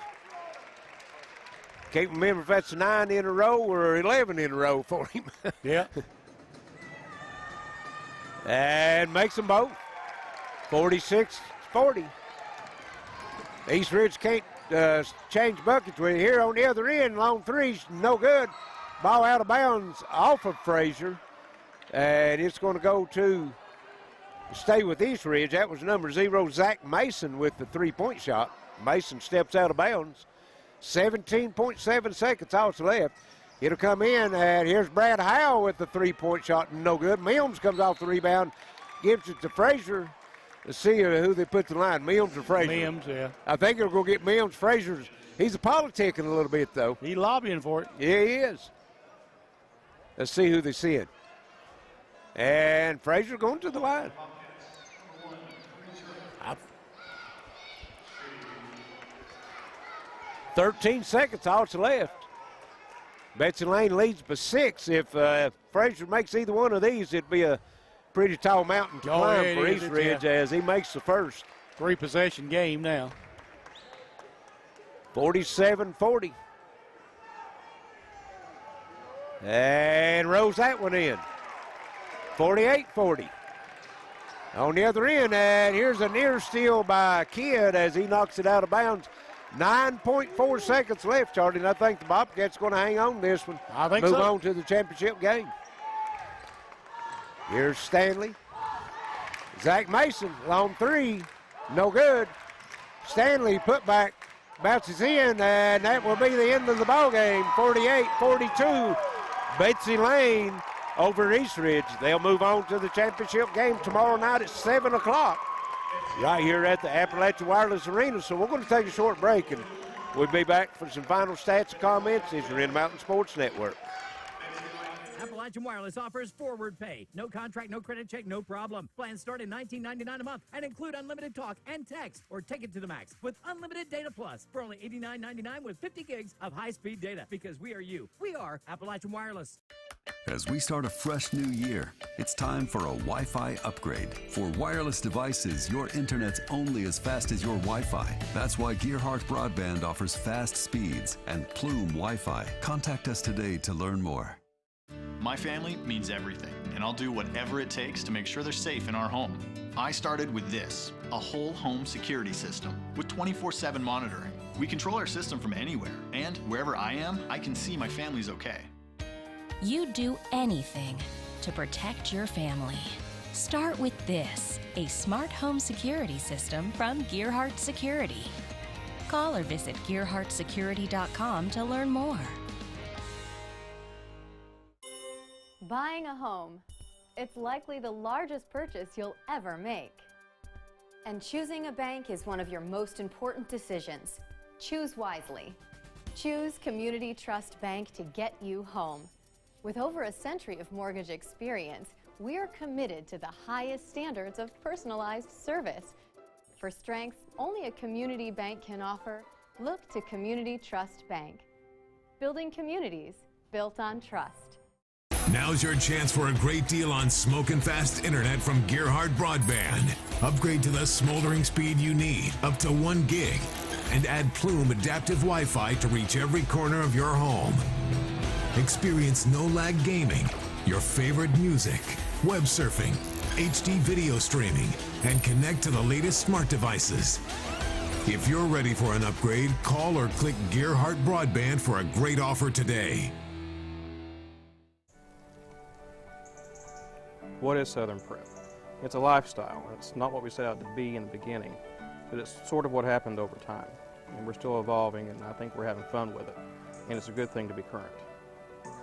Can't remember if that's 9 in a row or 11 in a row for him. Yeah. And makes them both. 46-40. East Ridge can't change buckets with it. Here on the other end, long threes, no good. Ball out of bounds off of Frazier. And it's going to go to stay with East Ridge. That was number 0, Zach Mason, with the 3-point shot. Mason steps out of bounds. 17.7 seconds also left. It'll come in, and here's Brad Howe with the 3-point shot, no good. Mills comes off the rebound, gives it to Frazier. Let's see who they put the line, Mills or Frazier. Mills, yeah. I think it'll go get Mills. Frazier's, he's a politicking a little bit, though. He's lobbying for it. Yeah, he is. Let's see who they send. And Frazier going to the line. 13 seconds, all that's left. Betsy Layne leads by 6. If Frazier makes either one of these, it'd be a pretty tall mountain to climb for East Ridge as he makes the first. 3-possession game now. 47-40. And rolls that one in. 48-40. On the other end, and here's a near steal by Kidd as he knocks it out of bounds. 9.4 seconds left, Charlie, and I think the Bobcats going to hang on this one. I think Move so. on to the championship game. Here's Stanley. Zach Mason, long three, no good. Stanley put back, bounces in, and that will be the end of the ball game. 48-42. Betsy Layne over East Ridge. They'll move on to the championship game tomorrow night at 7 o'clock. Right here at the Appalachian Wireless Arena. So we're going to take a short break, and we'll be back for some final stats and comments. These are in Mountain Sports Network. Appalachian Wireless offers forward pay. No contract, no credit check, no problem. Plans start at $19.99 a month and include unlimited talk and text, or take it to the max with unlimited data plus for only $89.99 with 50 gigs of high-speed data. Because we are you. We are Appalachian Wireless. As we start a fresh new year, it's time for a Wi-Fi upgrade. For wireless devices, your internet's only as fast as your Wi-Fi. That's why Gearhart Broadband offers fast speeds and Plume Wi-Fi. Contact us today to learn more. My family means everything, and I'll do whatever it takes to make sure they're safe in our home. I started with this, a whole home security system with 24/7 monitoring. We control our system from anywhere, and wherever I am, I can see my family's okay. You'd do anything to protect your family. Start with this, a smart home security system from Gearhart Security. Call or visit gearhartsecurity.com to learn more. Buying a home. It's likely the largest purchase you'll ever make. And choosing a bank is one of your most important decisions. Choose wisely. Choose Community Trust Bank to get you home. With over a century of mortgage experience, we are committed to the highest standards of personalized service. For strengths only a community bank can offer, look to Community Trust Bank. Building communities built on trust. Now's your chance for a great deal on smoking fast internet from Gearhart Broadband. Upgrade to the smoldering speed you need, up to 1 gig, and add Plume adaptive Wi-Fi to reach every corner of your home. Experience no-lag gaming, your favorite music, web surfing, HD video streaming, and connect to the latest smart devices. If you're ready for an upgrade, call or click Gearhart Broadband for a great offer today. What is Southern Prep? It's a lifestyle. It's not what we set out to be in the beginning, but it's sort of what happened over time. And we're still evolving, and I think we're having fun with it. And it's a good thing to be current.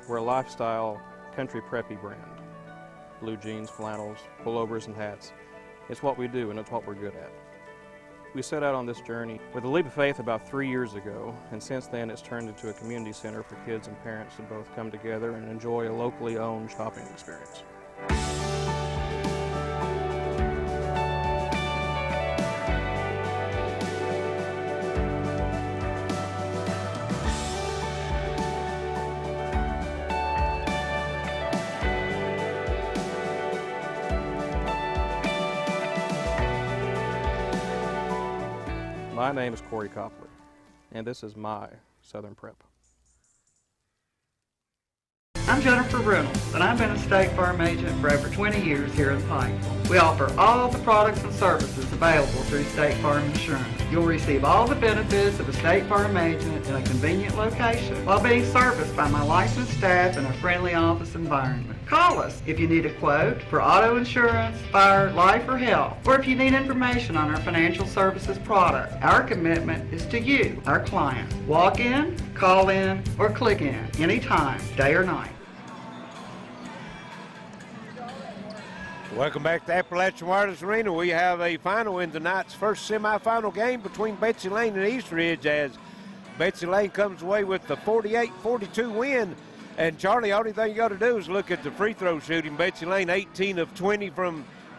We're a lifestyle, country preppy brand. Blue jeans, flannels, pullovers, and hats. It's what we do, and it's what we're good at. We set out on this journey with a leap of faith about 3 years ago, and since then it's turned into a community center for kids and parents to both come together and enjoy a locally owned shopping experience. My name is Corey Copley, and this is my Southern Prep. I'm Jennifer Reynolds, and I've been a State Farm agent for over 20 years here in Pikeville. We offer all the products and services available through State Farm Insurance. You'll receive all the benefits of a State Farm agent in a convenient location while being serviced by my licensed staff in a friendly office environment. Call us if you need a quote for auto insurance, fire, life, or health, or if you need information on our financial services product. Our commitment is to you, our client. Walk in, call in, or click in anytime, day or night. Welcome back to Appalachian Wireless Arena. We have a final in tonight's first semifinal game between Betsy Layne and East Ridge as Betsy Layne comes away with the 48-42 win. And, Charlie, the only thing you got to do is look at the free throw shooting. Betsy Layne, 18 of 20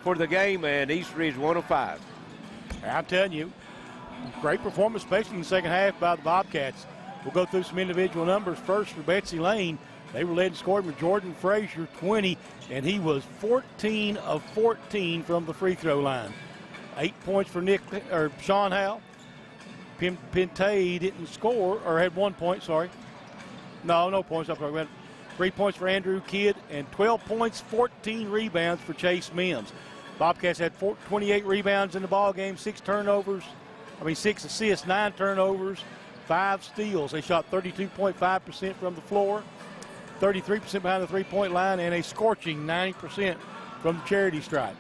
for the game, and East Ridge, 1 of 5. I'm telling you, great performance, especially in the second half by the Bobcats. We'll go through some individual numbers. First for Betsy Layne, they were led in scoring with Jordan Frazier, 20, and he was 14 of 14 from the free throw line. 8 points for Sean Howe. Pintay didn't score, or had 1 point, sorry. No points. 3 points for Andrew Kidd, and 12 points, 14 rebounds for Chase Mims. Bobcats had 28 rebounds in the ball game, 6 assists, 9 turnovers, 5 steals. They shot 32.5% from the floor, 33% behind the three-point line, and a scorching 90% from the charity stripe.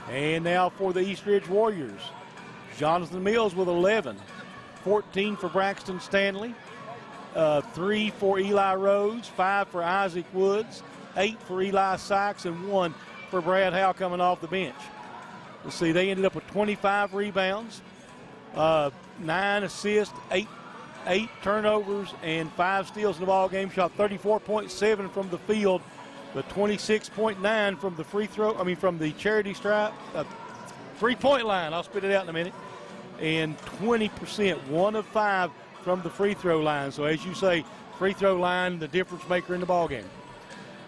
And now for the East Ridge Warriors. Jonathan Mills with 11, 14 for Braxton Stanley, 3 for Eli Rose, 5 for Isaac Woods, 8 for Eli Sykes, and 1 for Brad Howe coming off the bench. Let's see, they ended up with 25 rebounds, 9 assists, 8 turnovers, and 5 steals in the ball game. Shot 34.7 from the field, but 26.9 from the from the charity stripe, three-point line. I'll spit it out in a minute. And 20%, 1 of 5 from the free throw line. So as you say, free throw line, the difference maker in the ball game.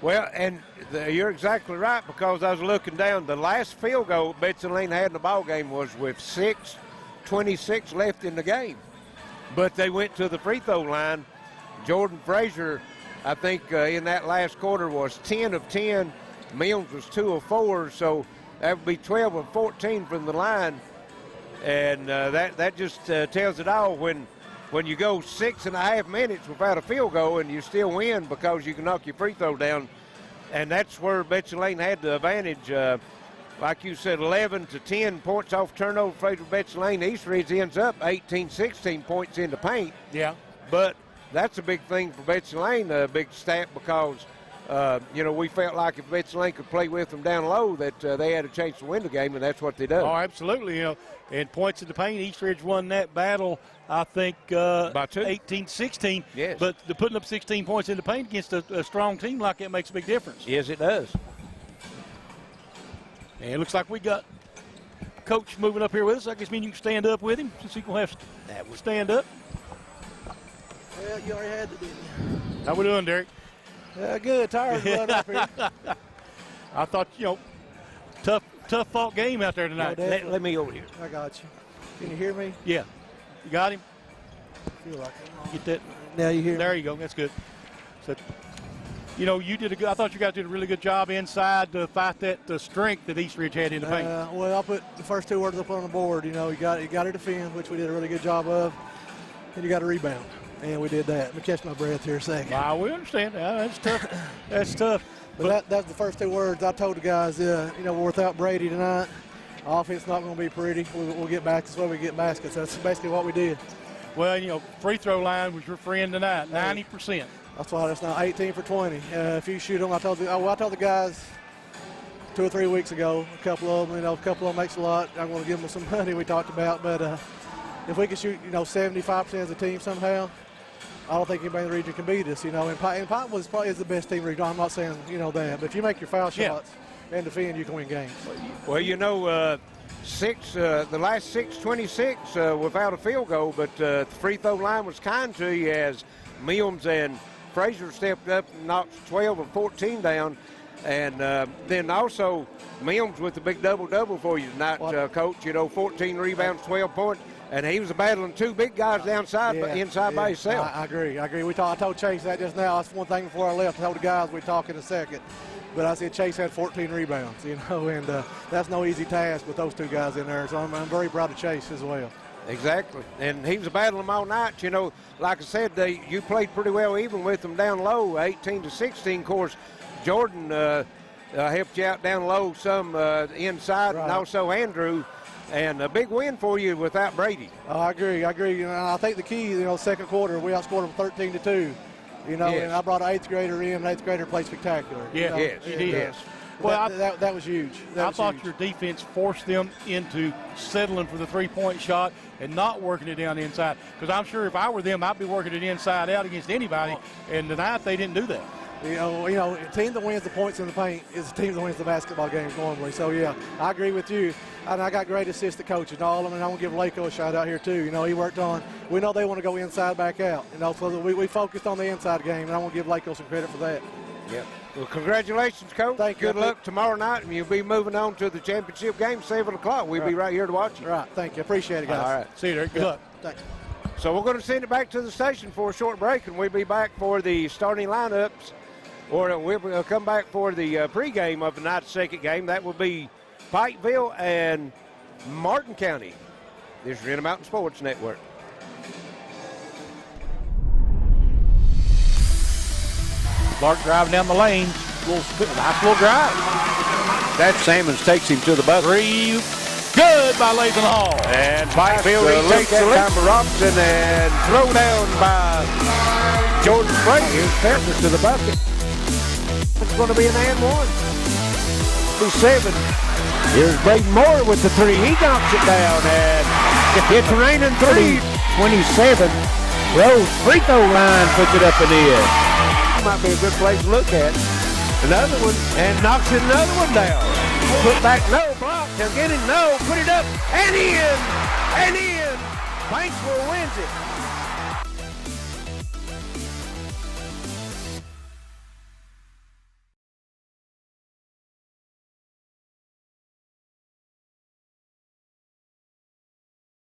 Well, and you're exactly right, because I was looking down. The last field goal Betsy Layne had in the ball game was with 6:26 left in the game. But they went to the free throw line. Jordan Frazier, I think in that last quarter, was 10 of 10. Mills was 2 of 4, so that would be 12 of 14 from the line. And that just tells it all. When you go 6.5 minutes without a field goal and you still win because you can knock your free throw down, and that's where Betsy Layne had the advantage. Like you said, 11 to 10 points off turnover for Betsy Layne. East Ridge ends up 16 points in the paint. Yeah. But that's a big thing for Betsy Layne, a big stat, because we felt like if Betsy Layne could play with them down low, that they had a chance to win the game, and that's what they did. Oh, absolutely. And points in the paint, East Ridge won that battle, I think, by 18-16. Yes. But putting up 16 points in the paint against a strong team like that makes a big difference. Yes, it does. And it looks like we got Coach moving up here with us. I guess you can stand up with him since he can have that. We'll stand up. Well, you already had to, didn't you? How we doing, Derek? Good. Tired of running up here. I thought, tough fought game out there tonight. Let me over here. I got you. Can you hear me? Yeah. You got him? I feel like it. Get that. Now you hear me? There you go. That's good. So, you did I thought you guys did a really good job inside to fight the strength that East Ridge had in the paint. Well, I'll put the first 2 words up on the board. You got to defend, which we did a really good job of, and you got to rebound. And we did that. Let me catch my breath here a second. Wow, we understand. That's tough. That's tough. But that's the first 2 words I told the guys. We're without Brady tonight. Offense not going to be pretty. We'll get back. That's why we get baskets. That's basically what we did. Well, free throw line was your friend tonight, 90%. That's why it's now 18 for 20. If you shoot them, I told the guys 2 or 3 weeks ago, a couple of them, a couple of them makes a lot. I'm going to give them some money we talked about. But if we can shoot, 75% as a team somehow, I don't think anybody in the region can beat us. And Pine was probably the best team in the region. I'm not saying that, but if you make your foul shots and defend, you can win games. Well, the last 6:26 without a field goal, but the free throw line was kind to you as Mills and Frazier stepped up and knocked 12 of 14 down. And then also Mills with the big double-double for you tonight, Coach. 14 rebounds, 12 points. And he was battling 2 big guys inside by himself. I agree. I told Chase that just now. That's one thing before I left. I told the guys we'd talk in a second. But I said Chase had 14 rebounds, and that's no easy task with those 2 guys in there. So I'm very proud of Chase as well. Exactly. And he was battling them all night. Like I said, you played pretty well even with them down low, 18-16. Of course, Jordan helped you out down low some inside, right. And also Andrew. And a big win for you without Brady. I agree. I think the key, second quarter, we outscored them 13-2. Yes. And I brought an 8th grader in. An 8th grader played spectacular. Yeah, yes, he did. Well, that was huge. I thought your defense forced them into settling for the three-point shot and not working it down the inside. Because I'm sure if I were them, I'd be working it inside out against anybody. And tonight they didn't do that. You know, a team that wins the points in the paint is a team that wins the basketball games normally. So, yeah, I agree with you. And I got great assistant coaches and all of them. And I want to give Laco a shout out here, too. You know, he worked on – we know they want to go inside, back out. You know, so we focused on the inside game, and I want to give Laco some credit for that. Yep. Well, congratulations, Coach. Thank you. Good luck tomorrow night, and you'll be moving on to the championship game, 7 o'clock. We'll be right here to watch you. Right. Thank you. Appreciate it, guys. All right. See you there. Good luck. Thanks. So we're going to send it back to the station for a short break, and we'll be back for the starting lineups. Or we'll come back for the pregame of the night's second game. That will be Pikeville and Martin County. This is Intermountain Sports Network. Clark driving down the lane. Nice little drive. That Sammons takes him to the bucket. Three. Good by Layne Hall. And Pikeville retakes that time by Robinson and throw down by Jordan Spray. Here's Pepper to the bucket. It's going to be an and one. 7. Here's Braden Moore with the 3. He knocks it down, and it's raining 3. 27. Rose free throw line puts it up and in. Might be a good place to look at. Another one, and knocks another one down. Put back, no, block. He'll get it, no, put it up, and in, and in. Banksville wins it.